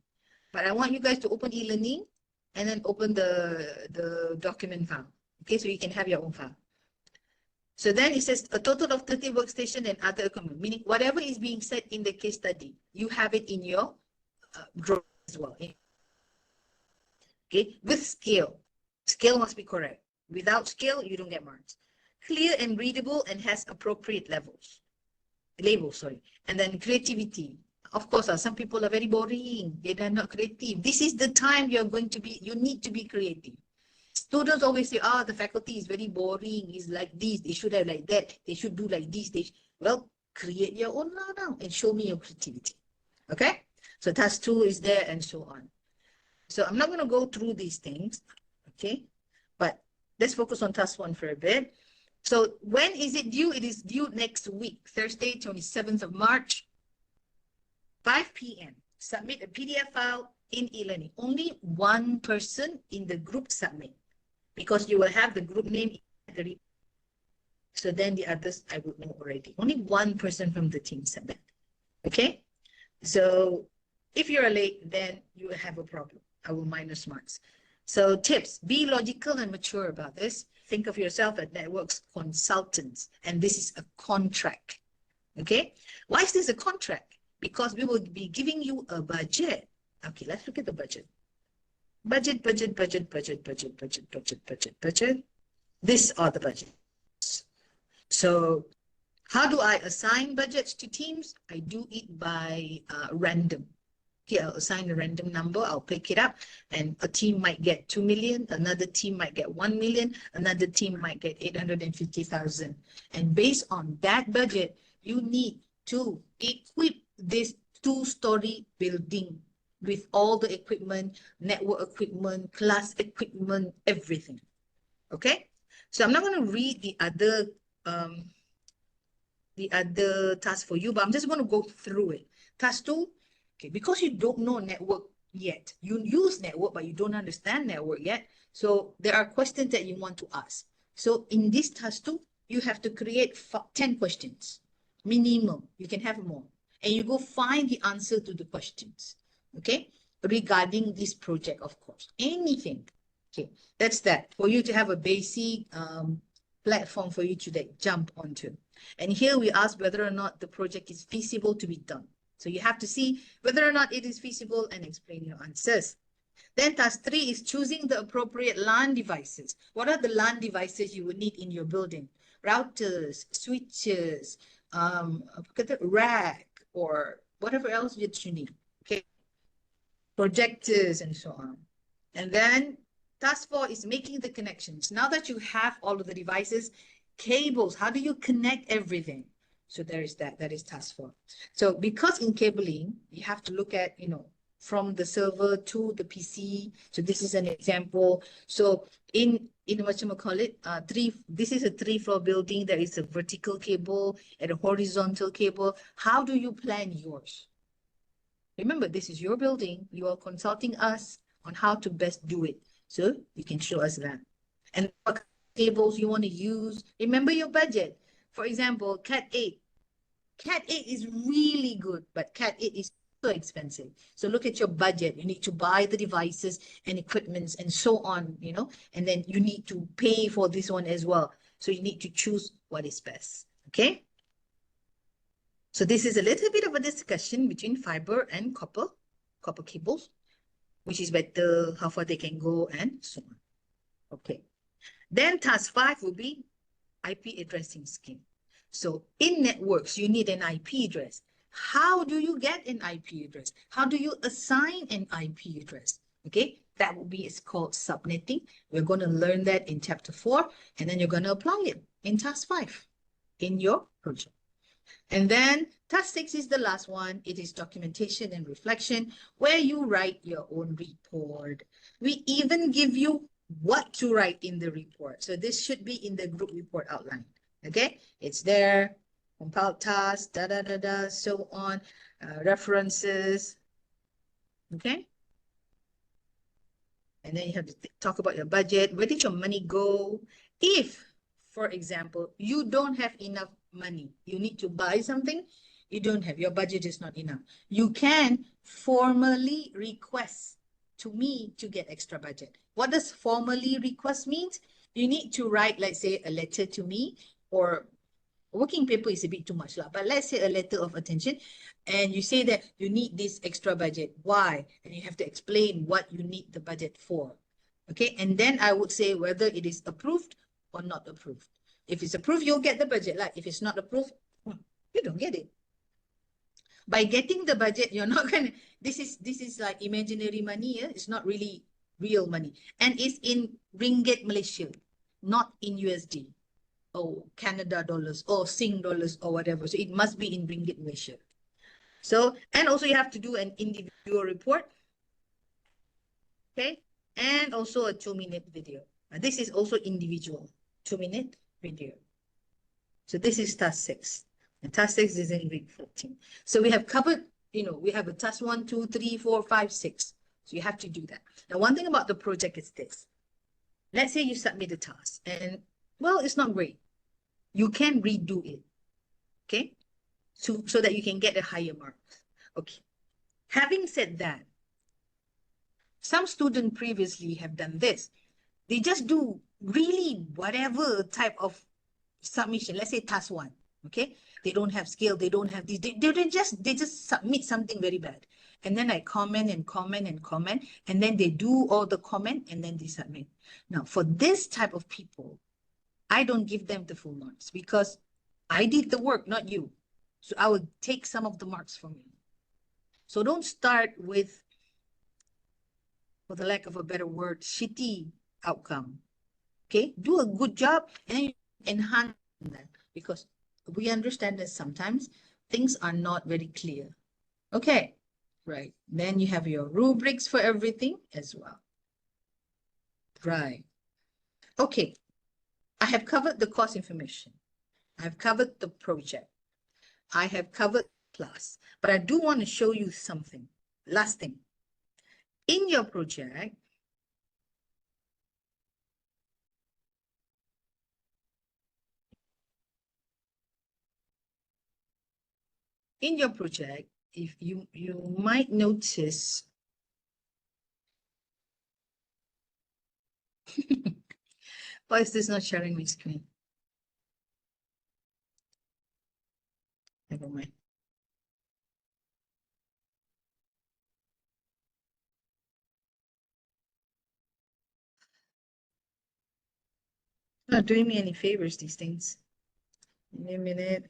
but I want you guys to open e-learning and then open the document file. Okay, so you can have your own file. So then it says a total of 30 workstation and other equipment, meaning whatever is being said in the case study, you have it in your drawing as well. Okay, with scale. Scale must be correct. Without scale, you don't get marks. Clear and readable and has appropriate labels. And then creativity. Of course, some people are very boring. They are not creative. This is the time you need to be creative. Students always say, the faculty is very boring. It's like this. They should have like that. They should do like this. Well, create your own now and show me your creativity. Okay? So task 2 is there and so on. So I'm not going to go through these things. Okay? But let's focus on task 1 for a bit. So when is it due? It is due next week, Thursday, 27th of March, 5 p.m. Submit a PDF file in e-learning. Only one person in the group submit, because you will have the group name. So then the others I would know already. Only one person from the team submit. Okay? So if you're late, then you will have a problem. I will minus marks. So tips, be logical and mature about this. Think of yourself as networks consultants, and this is a contract. Okay? Why is this a contract? Because we will be giving you a budget. Okay, let's look at the budget. Budget. These are the budgets. So how do I assign budgets to teams? I do it by random. Okay, I'll assign a random number, I'll pick it up, and a team might get 2 million, another team might get 1 million, another team might get 850,000. And based on that budget, you need to equip this 2-story building with all the equipment, network equipment, class equipment, everything. Okay? So I'm not going to read the other task for you, but I'm just going to go through it. Task 2. Okay, because you don't know network yet, you use network, but you don't understand network yet. So there are questions that you want to ask. So in this task 2, you have to create 10 questions, minimum. You can have more. And you go find the answer to the questions, okay? Regarding this project, of course, anything. Okay, that's that. For you to have a basic platform for you to jump onto. And here we ask whether or not the project is feasible to be done. So you have to see whether or not it is feasible and explain your answers. Then task 3 is choosing the appropriate LAN devices. What are the LAN devices you would need in your building? Routers, switches, rack, or whatever else that you need. Okay, projectors and so on. And then task 4 is making the connections. Now that you have all of the devices, cables, how do you connect everything? So there is that is task 4. So because in cabling, you have to look at, from the server to the PC. So this is an example. So in what you call it, this is a 3-floor building. There is a vertical cable and a horizontal cable. How do you plan yours? Remember, this is your building. You are consulting us on how to best do it. So you can show us that. And what cables you want to use. Remember your budget. For example, Cat 8. Cat 8 is really good, but Cat 8 is so expensive. So look at your budget. You need to buy the devices and equipments and so on, you know, and then you need to pay for this one as well. So you need to choose what is best. Okay. So this is a little bit of a discussion between fiber and copper cables, which is better, how far they can go and so on. Okay. Then task 5 will be IP addressing scheme. So in networks, you need an IP address. How do you get an IP address? How do you assign an IP address? Okay, that will be, it's called subnetting. We're going to learn that in chapter 4, and then you're going to apply it in task 5 in your project. And then task 6 is the last one. It is documentation and reflection, where you write your own report. We even give you what to write in the report. So this should be in the group report outline. Okay, it's there, compiled tasks, so on, references. Okay. And then you have to talk about your budget. Where did your money go? If, for example, you don't have enough money, you need to buy something, you don't have, your budget is not enough. You can formally request to me to get extra budget. What does formally request means? You need to write, let's say, a letter to me, or working paper is a bit too much, but let's say a letter of attention, and you say that you need this extra budget. Why? And you have to explain what you need the budget for. Okay, and then I would say whether it is approved or not approved. If it's approved, you'll get the budget. Like if it's not approved, you don't get it. By getting the budget, you're not gonna. This is like imaginary money. Yeah? It's not really real money, and it's in ringgit Malaysia, not in USD. Or Canada dollars or Sing dollars or whatever. So it must be in ringgit Malaysia. So, and also you have to do an individual report. Okay. And also a 2-minute video. And this is also individual 2-minute video. So this is task 6. And task 6 is in week 14. So we have covered, you know, we have a task 1, 2, 3, 4, 5, 6. So you have to do that. Now, one thing about the project is this. Let's say you submit a task and, well, it's not great. You can redo it, okay? So that you can get a higher mark. Okay. Having said that, some students previously have done this. They just do really whatever type of submission. Let's say task 1, okay? They don't have skill. They don't have these. They just submit something very bad. And then I comment and comment and comment. And then they do all the comment and then they submit. Now, for this type of people, I don't give them the full marks because I did the work, not you. So I will take some of the marks from you. So don't start with, for the lack of a better word, shitty outcome. Okay? Do a good job and enhance that because we understand that sometimes things are not very clear. Okay, right. Then you have your rubrics for everything as well. Right. Okay. I have covered the course information. I have covered the project. I have covered class, but I do want to show you something. Last thing. In your project, if you might notice why is this not sharing my screen? Never mind. Not doing me any favors, these things. Give me a minute.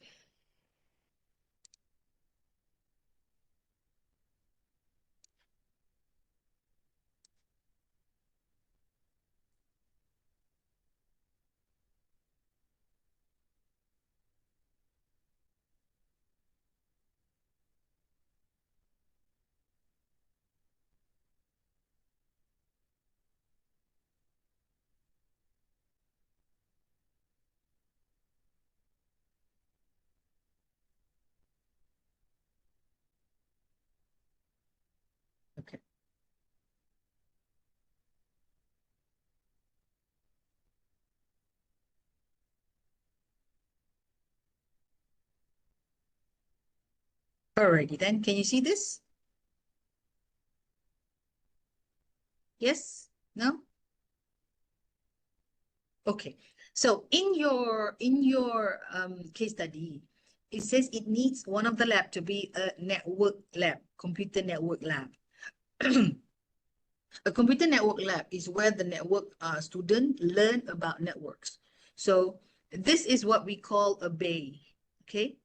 Okay. Alrighty then, can you see this? Yes? No? Okay. So in your case study, it says it needs one of the lab to be a network lab, computer network lab. A computer network lab is where the network student learn about networks. So this is what we call a bay, okay?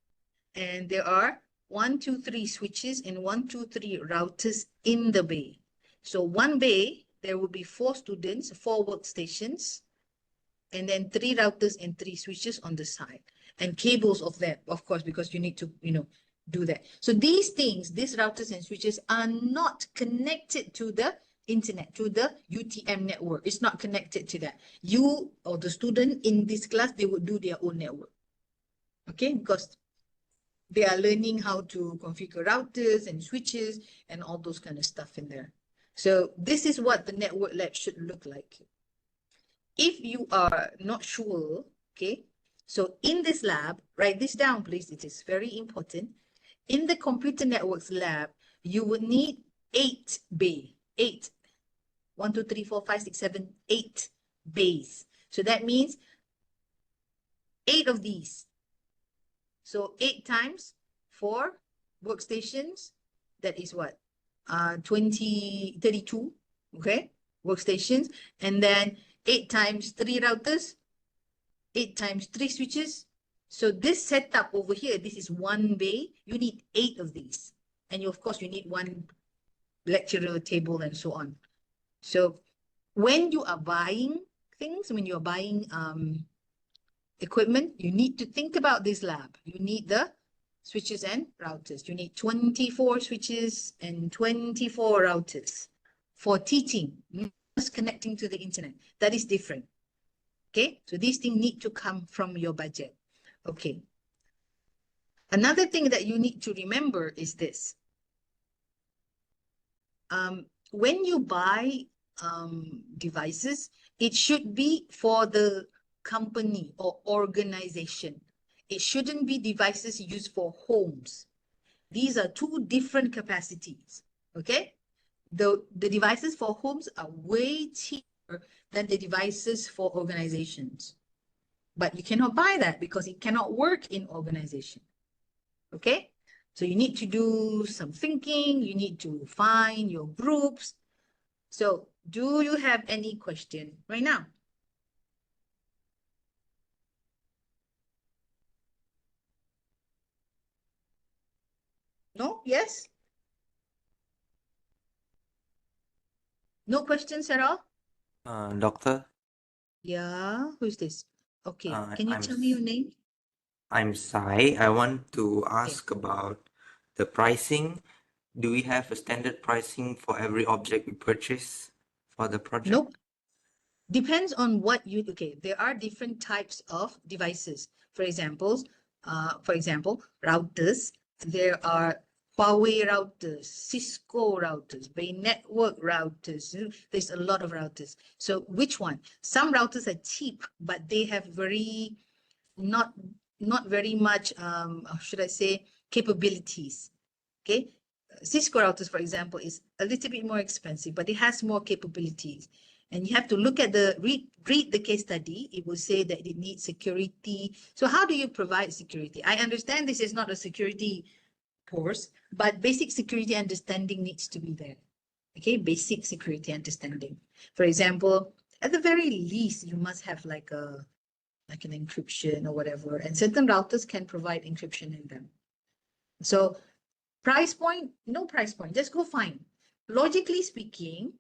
And there are 1, 2, 3 switches and 1, 2, 3 routers in the bay. So one bay, there will be 4 students, 4 workstations, and then 3 routers and 3 switches on the side. And cables of that, of course, because you need to, do that. So these things, these routers and switches are not connected to the internet, to the UTM network. It's not connected to that. You or the student in this class, they would do their own network. Okay, because they are learning how to configure routers and switches and all those kind of stuff in there. So this is what the network lab should look like. If you are not sure, okay, so in this lab, write this down, please. It is very important. In the computer networks lab, you would need 8 bay, 8. 1, 2, 3, 4, 5, 6, 7, 8 bays. So that means 8 of these. So 8 times 4 workstations, that is what? 32, okay? Workstations. And then 8 times 3 routers, 8 times 3 switches. So this setup over here, this is 1 bay. You need 8 of these. And of course, you need 1 lecturer table and so on. So when you are buying things, when you are buying equipment, you need to think about this lab. You need the switches and routers. You need 24 switches and 24 routers for teaching, not just connecting to the internet. That is different. Okay, so these things need to come from your budget. Okay. Another thing that you need to remember is this. When you buy devices, it should be for the company or organization. It shouldn't be devices used for homes. These are 2 different capacities, okay? The devices for homes are way cheaper than the devices for organizations. But you cannot buy that because it cannot work in organization, okay? So you need to do some thinking, you need to find your groups. So do you have any question right now? No? Yes? No questions at all? Doctor, Yeah, who's this? Okay, uh, can you I'm tell me your name? I'm Sai. I want to Okay. ask about the pricing. Do we have a standard pricing for every object we purchase for the project? Nope. Depends on what you, okay, there are different types of devices. For example, routers. There are Huawei routers, Cisco routers, Bay Network routers. There's a lot of routers. So which one? Some routers are cheap, but they have very, not very much, should I say, capabilities. Okay. Cisco routers, for example, is a little bit more expensive, but it has more capabilities. And you have to look at read the case study. It will say that it needs security. So how do you provide security? I understand this is not a security course, but basic security understanding needs to be there. Okay, basic security understanding. For example, at the very least, you must have like an encryption or whatever, and certain routers can provide encryption in them. So price point, no price point, just go find. Logically speaking,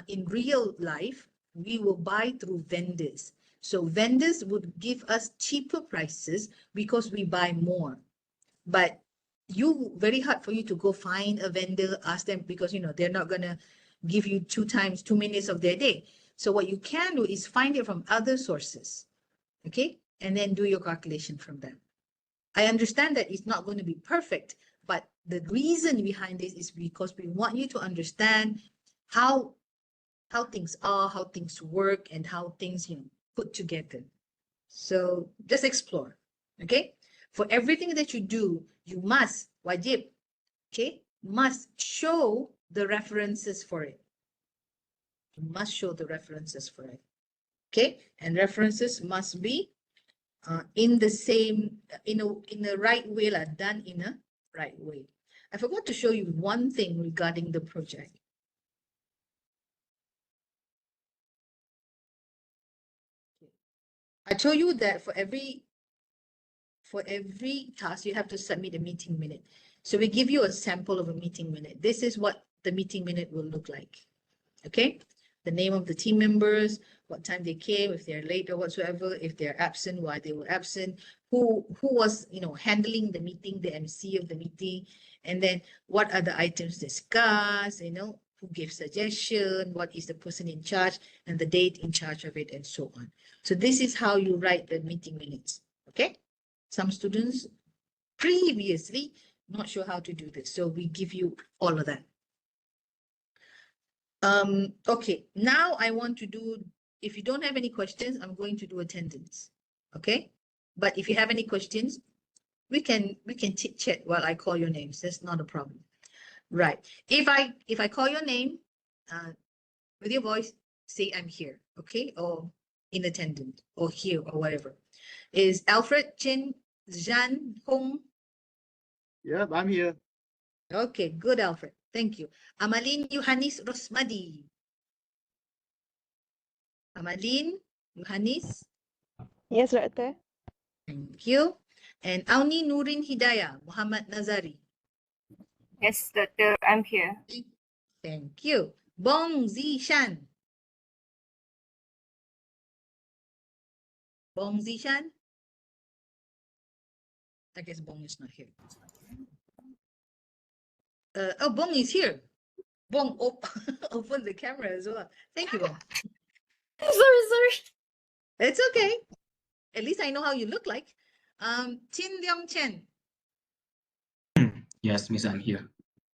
in real life, we will buy through vendors. So vendors would give us cheaper prices because we buy more. But very hard for you to go find a vendor, ask them, because they're not gonna give you 2 minutes of their day. So what you can do is find it from other sources, okay? And then do your calculation from them. I understand that it's not going to be perfect, but the reason behind this is because we want you to understand how things are, how things work, and how things put together. So just explore, okay? For everything that you do, you must, wajib, okay, must show the references for it. You must show the references for it. Okay, and references must be in the same, in the right way, done in a right way. I forgot to show you one thing regarding the project. I told you that for every task, you have to submit a meeting minute. So we give you a sample of a meeting minute. This is what the meeting minute will look like. Okay, the name of the team members, what time they came, if they're late or whatsoever, if they're absent, why they were absent, who was, handling the meeting, the MC of the meeting, and then what are the items discussed, who gave suggestion, what is the person in charge, and the date in charge of it, and so on. So this is how you write the meeting minutes. Okay, some students previously not sure how to do this, so we give you all of that. Okay, now I want to do, if you don't have any questions, I'm going to do attendance. Okay, but if you have any questions, we can chit chat while I call your names. That's not a problem. Right. If I call your name, with your voice, say I'm here, okay, or in attendance, or here, or whatever. Is Alfred Chin Zhan Hong? Yep, I'm here. Okay, good, Alfred. Thank you. Amalin Yohanis Rosmadi. Amalin Yohanis. Yes, Doctor. Thank you. And Auni Nurin Hidayah Muhammad Nazari. Yes, Doctor, I'm here. Thank you. Bong Zishan. Bong Zishan. I guess Bong is not here. Oh, Bong is here. Bong, open the camera as well. Thank you, Bong. Sorry. It's okay. At least I know how you look like. Chin Leong Chen. Yes, Miss, I'm here.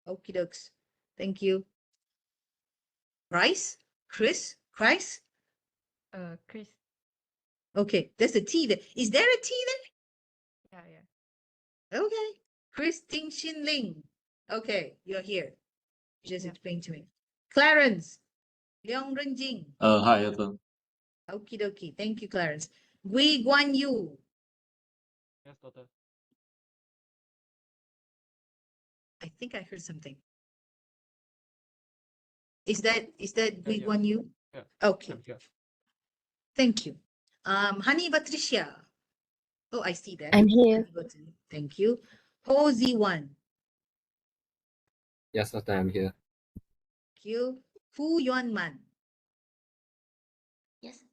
Okie dokes. Thank you. Chris? Chris? Chris. Okay, there's a T there. Is there a T Yeah. there? Okay. Christine Shin Ling. Okay, you're here. Just Yeah. explain to me. Clarence. Leong Renjing. Hi, Doctor. Okie dokie. Thank you, Clarence. Gui Guan Yu. Yes, Doctor. I think I heard something. Is that Gui yeah. Guan Yu? Yeah, Okay. I'm here. Thank you. Hani Patricia. Oh, I see that. I'm here. Hani Patricia. Thank you. Ho Z1. Yes, Doctor, I'm here. Thank you. Fu Yuan Man. Yes.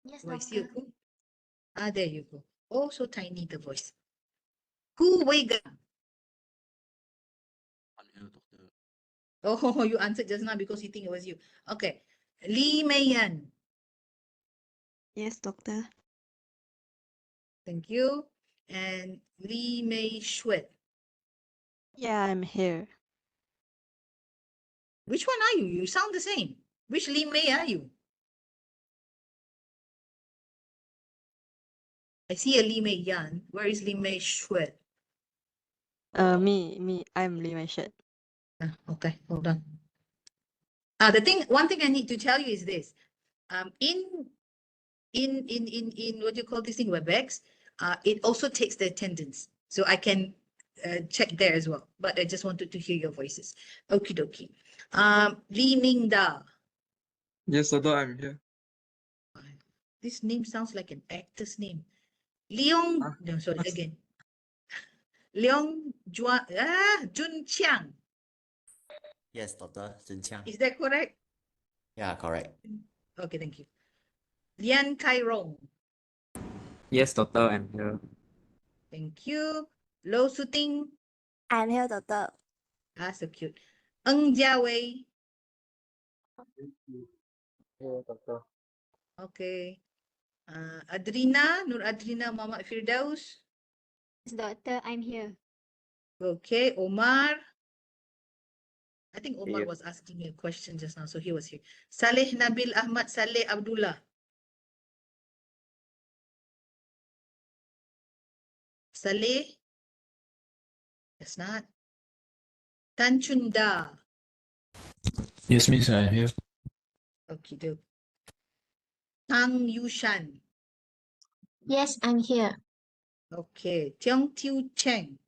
Yes, Do I see a Fu? Ah, there you go. Oh, so tiny, the voice. Hu Weiga. I'm here, Doctor. Oh, you answered just now because you think it was you. Okay. Li Meiyan. Yes, Doctor. Thank you. And Li Mei Shuet. Yeah, I'm here. Which one are you? You sound the same. Which Li Mei are you? I see a Li Mei Yan. Where is Li Mei Shuet? Me, I'm Lee Mei Shet. Okay, hold on. One thing I need to tell you is this. In what you call this thing, WebEx, it also takes the attendance. So I can check there as well. But I just wanted to hear your voices. Okie dokie. Li Ming Da. Yes, Doctor, I'm here. This name sounds like an actor's name. Leong, Huh? no, sorry, What's- again. Leong Jun Chiang. Yes, Doctor. Jun Chiang. Is that correct? Yeah, correct. Okay, thank you. Lian Kai Rong. Yes, Doctor, I'm here. Thank you. Lo Suting. I'm here, Doctor. Ah, so cute. Ng Jia Wei. Yeah, Doctor. Okay. Adrina, Nur Adrina Muhammad Firdaus. Yes, Doctor, I'm here. Okay, Omar. I think Omar Here. was asking me a question just now, so he was here. Saleh Nabil Ahmad Saleh Abdullah. Saleh. That's not. Tan Chunda. Yes, Miss, I'm here. Okay, do. Tang Yushan. Yes, I'm here. Okay. Tiong Tiu Cheng.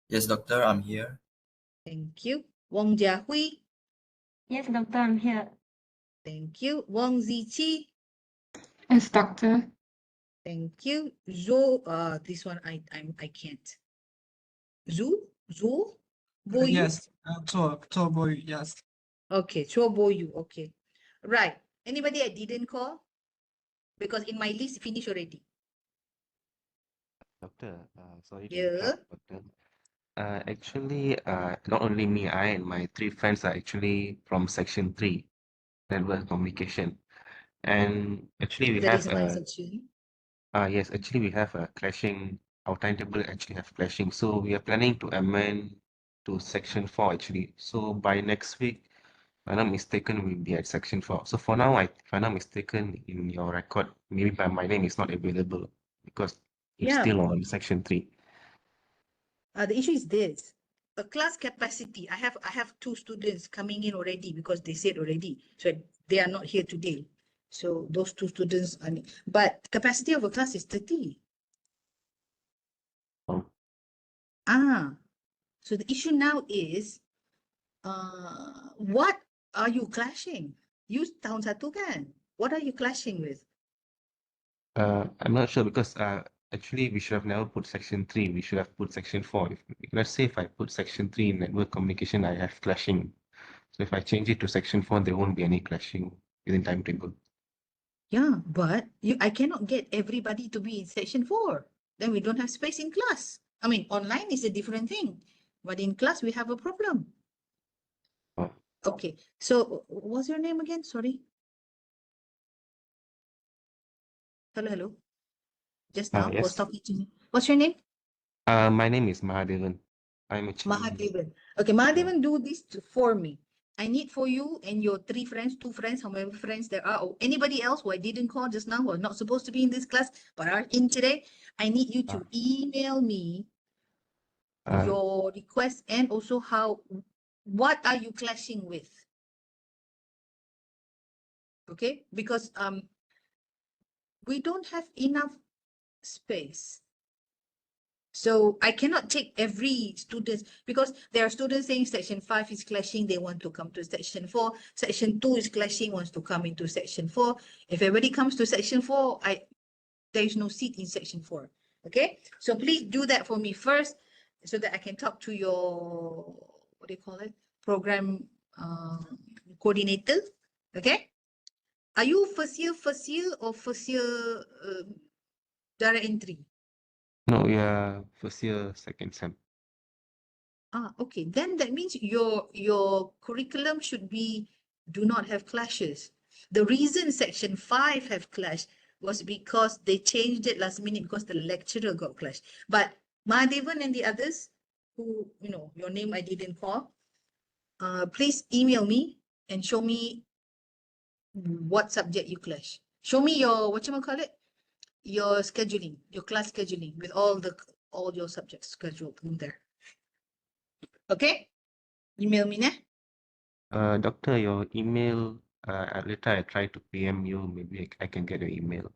Yes, doctor, I'm here. Thank you. Wong Jiahui. Yes, doctor, I'm here. Thank you. Wong Ziqi. Yes, doctor. Thank you. This one I can't. Zhu? Boyu? Yes, boy, yes. Okay, Cho Boyu. Okay. Right. Anybody I didn't call? Because in my list finish already. Doctor, sorry to Yeah. interrupt, doctor. Actually, not only me, I and my three friends are actually from section 3, network communication. And actually we That have is my section. yes, actually we have a clashing, our timetable actually have clashing. So we are planning to amend to section 4 actually. So by next week, if I'm not mistaken, we'll be at section 4. So for now, if I'm not mistaken, in your record, maybe my name is not available because you're Yeah. still on section 3. The issue is this. A class capacity. I have 2 students coming in already because they said already. So they are not here today. So those 2 students are, but capacity of a class is 30. Oh. So the issue now is, what are you clashing? You tahun 1 kan? What are you clashing with? I'm not sure because actually we should have never put section 3. We should have put section 4. Let's say if I put section 3 in network communication, I have clashing. So if I change it to section 4, there won't be any clashing within timetable. Yeah, but I cannot get everybody to be in section 4. Then we don't have space in class. I mean, online is a different thing, but in class we have a problem. Oh. Okay, so what's your name again? Sorry. Hello. Just now was Yes. talking to me. What's your name? My name is Mahadevan. I'm actually Mahadevan. Okay, Mahadevan, do this for me. I need for you and your 3 friends, 2 friends, however friends there are, or anybody else who I didn't call just now who are not supposed to be in this class but are in today. I need you to email me your request and also what are you clashing with? Okay, because we don't have enough space. So I cannot take every student because there are students saying section 5 is clashing, they want to come to section 4. Section 2 is clashing, wants to come into section 4. If everybody comes to section 4, there is no seat in section 4. Okay, so please do that for me first so that I can talk to your, what do you call it? Program coordinator. Okay. Are you first year or first year direct entry? No, we are first year, second sem. Okay. Then that means your curriculum should be do not have clashes. The reason section 5 have clash was because they changed it last minute because the lecturer got clashed. But Mahadevan and the others who, your name I didn't call, please email me and show me what subject you clash. Show me your, your scheduling, your class scheduling with all your subjects scheduled in there. Okay? Email me now. Doctor, your email, later I try to PM you, maybe I can get your email.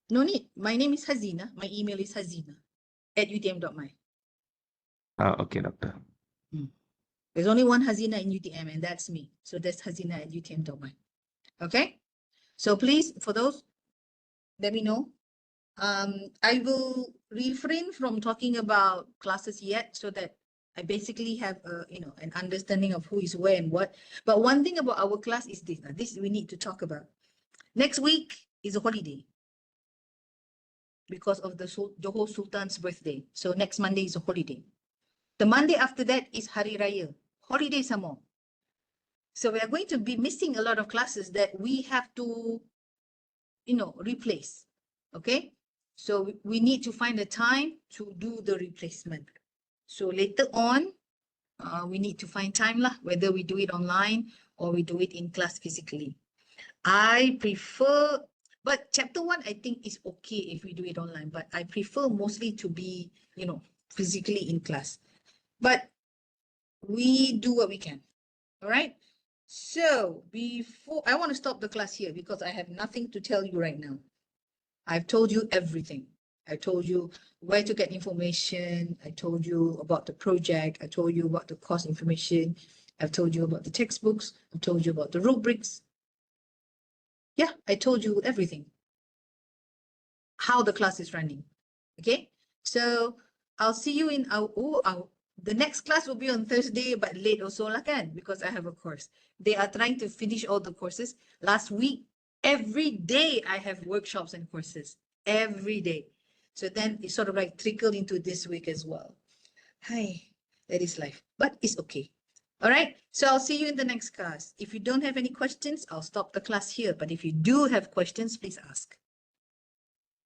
No need. My name is Hazina. My email is hazina@utm.my. Okay, doctor. There's only one Hazina in UTM, and that's me. So that's hazina@utm.my. Okay? So please, for those, let me know. I will refrain from talking about classes yet so that I basically have an understanding of who is where and what. But one thing about our class is this. This we need to talk about. Next week is a holiday because of the Johor Sultan's birthday. So next Monday is a holiday. The Monday after that is Hari Raya, holiday some more. So we are going to be missing a lot of classes that we have to, replace. Okay. So we need to find a time to do the replacement. So later on, we need to find time lah, whether we do it online or we do it in class physically. I prefer, but chapter 1, I think is okay if we do it online, but I prefer mostly to be, physically in class. But We do what we can. All right. So before I want to stop the class here because I have nothing to tell you right now. I've told you everything. I told you where to get information. I told you about the project. I told you about the course information. I've told you about the textbooks. I've told you about the rubrics. Yeah, I told you everything. How the class is running. Okay, so I'll see you in the next class will be on Thursday, but late also lah kan, because I have a course. They are trying to finish all the courses. Last week, every day I have workshops and courses. Every day. So then it sort of like trickled into this week as well. Hi, that is life, but it's okay. All right, so I'll see you in the next class. If you don't have any questions, I'll stop the class here. But if you do have questions, please ask.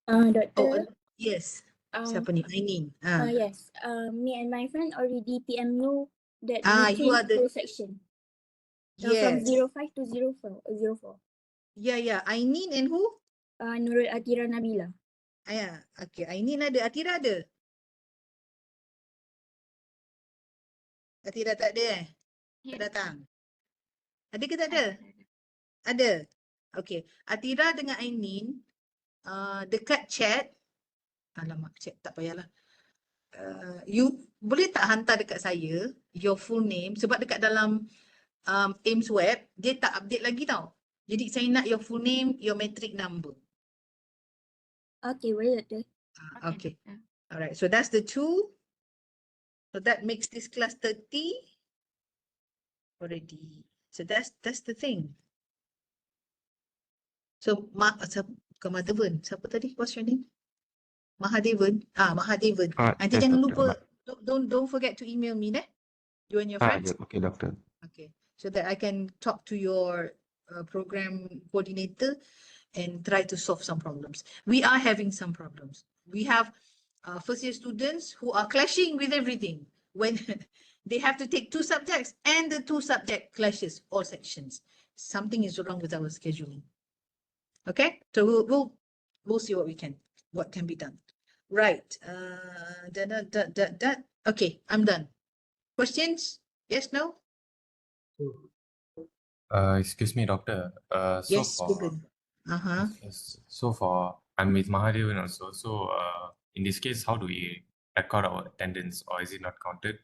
Doctor, Yes. Siapa ni? Ainin. yes, me and my friend already PM you that You we are changed the the section from yes. 05 to 04. Yeah. Ainin and who? Nurul Atira Nabila. Yeah. Okay. Ainin ada. Atira ada. Atira tak ada eh? Tak datang. Ada ke tak ada? Ada. Okay. Atira dengan Ainin dekat chat. Alamak, chat tak payahlah. You boleh tak hantar dekat saya your full name sebab dekat dalam AIMS web dia tak update lagi tau. Jadi saya nak your full name, your matric number. Okay, boleh Doctor. Okay. All right. So that's the two. So that makes this class 30 already. So that's the thing. So bukan Madhavan. Siapa tadi? What's your name? Mahadevan. Mahadevan. Nanti Yes, jangan doctor. lupa, don't forget to email me deh. You and your friends. Yeah, okay, doctor. Okay. So that I can talk to your program coordinator and try to solve some problems. We are having some problems. We have first year students who are clashing with everything when they have to take 2 subjects and the 2 subject clashes all sections. Something is wrong with our scheduling. Okay, so we'll see what can be done. Right. Okay, I'm done. Questions? Yes, no? Excuse me, doctor. Yes, good. So for I'm with Mahadevan also. So in this case, how do we record our attendance, or is it not counted?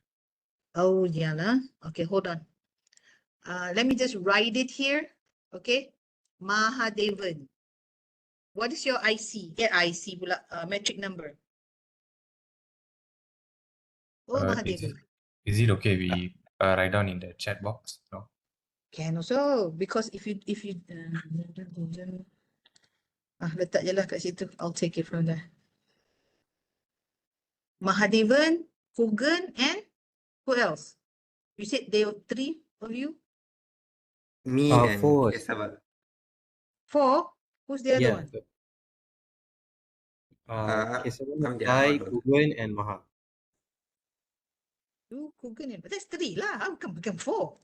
Oh, yeah lah. Okay, hold on. Let me just write it here. Okay, Mahadevan. What is your IC? IC pula, metric number. Oh, Mahadevan. Is it okay we write down in the chat box? No. Can also, because if you letak je lah kat situ. I'll take it from there. Mahadevan, Kugan, and who else? You said there were 3 of you? Me and 4. Kesava. 4? Who's the other one? I'm the Sai, other one. Kugan, and Maha. You, Kugan, and that's 3 lah. How come become 4?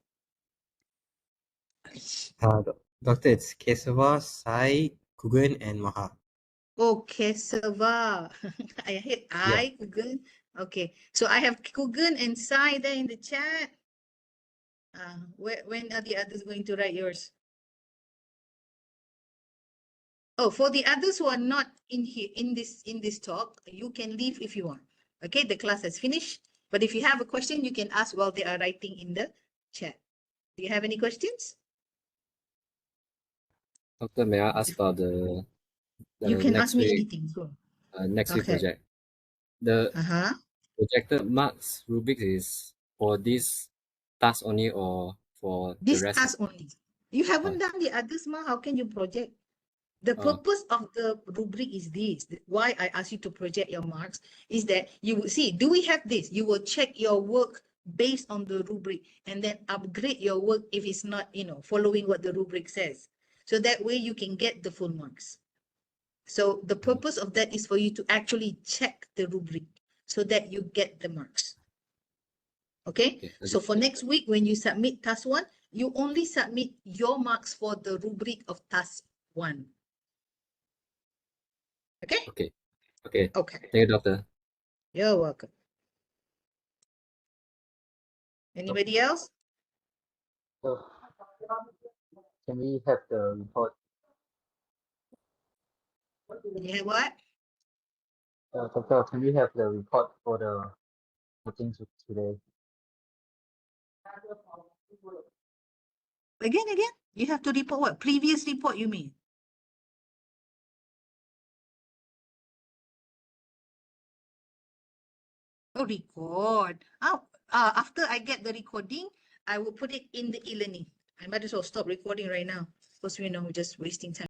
Doctor, it's Kesava, Sai, Kugan, and Maha. Oh, Kesava. I hate Kugan. Okay, so I have Kugan and Sai there in the chat. When are the others going to write yours? Oh, for the others who are not in here in this talk, you can leave if you want. Okay, the class has finished. But if you have a question, you can ask while they are writing in the chat. Do you have any questions? Doctor, may I ask about the You can next ask me week, anything. Go. next week Okay. project? The Uh-huh. projected marks rubric is for this task only or for the This rest? task only. You haven't done the others, Ma. How can you project? The purpose of the rubric is this. Why I ask you to project your marks is that you will see, do we have this? You will check your work based on the rubric and then upgrade your work if it's not, following what the rubric says. So that way you can get the full marks. So the purpose of that is for you to actually check the rubric so that you get the marks. Okay, so for next week, when you submit task 1, you only submit your marks for the rubric of task 1. Okay? Okay. Okay. Thank you, Doctor. You're welcome. Anybody else? Can we have the report? You have what? Doctor, can we have the report for the meeting today? Again? You have to report what? Previous report, you mean? Oh, record. After I get the recording, I will put it in the e-learning. I might as well stop recording right now because we're just wasting time.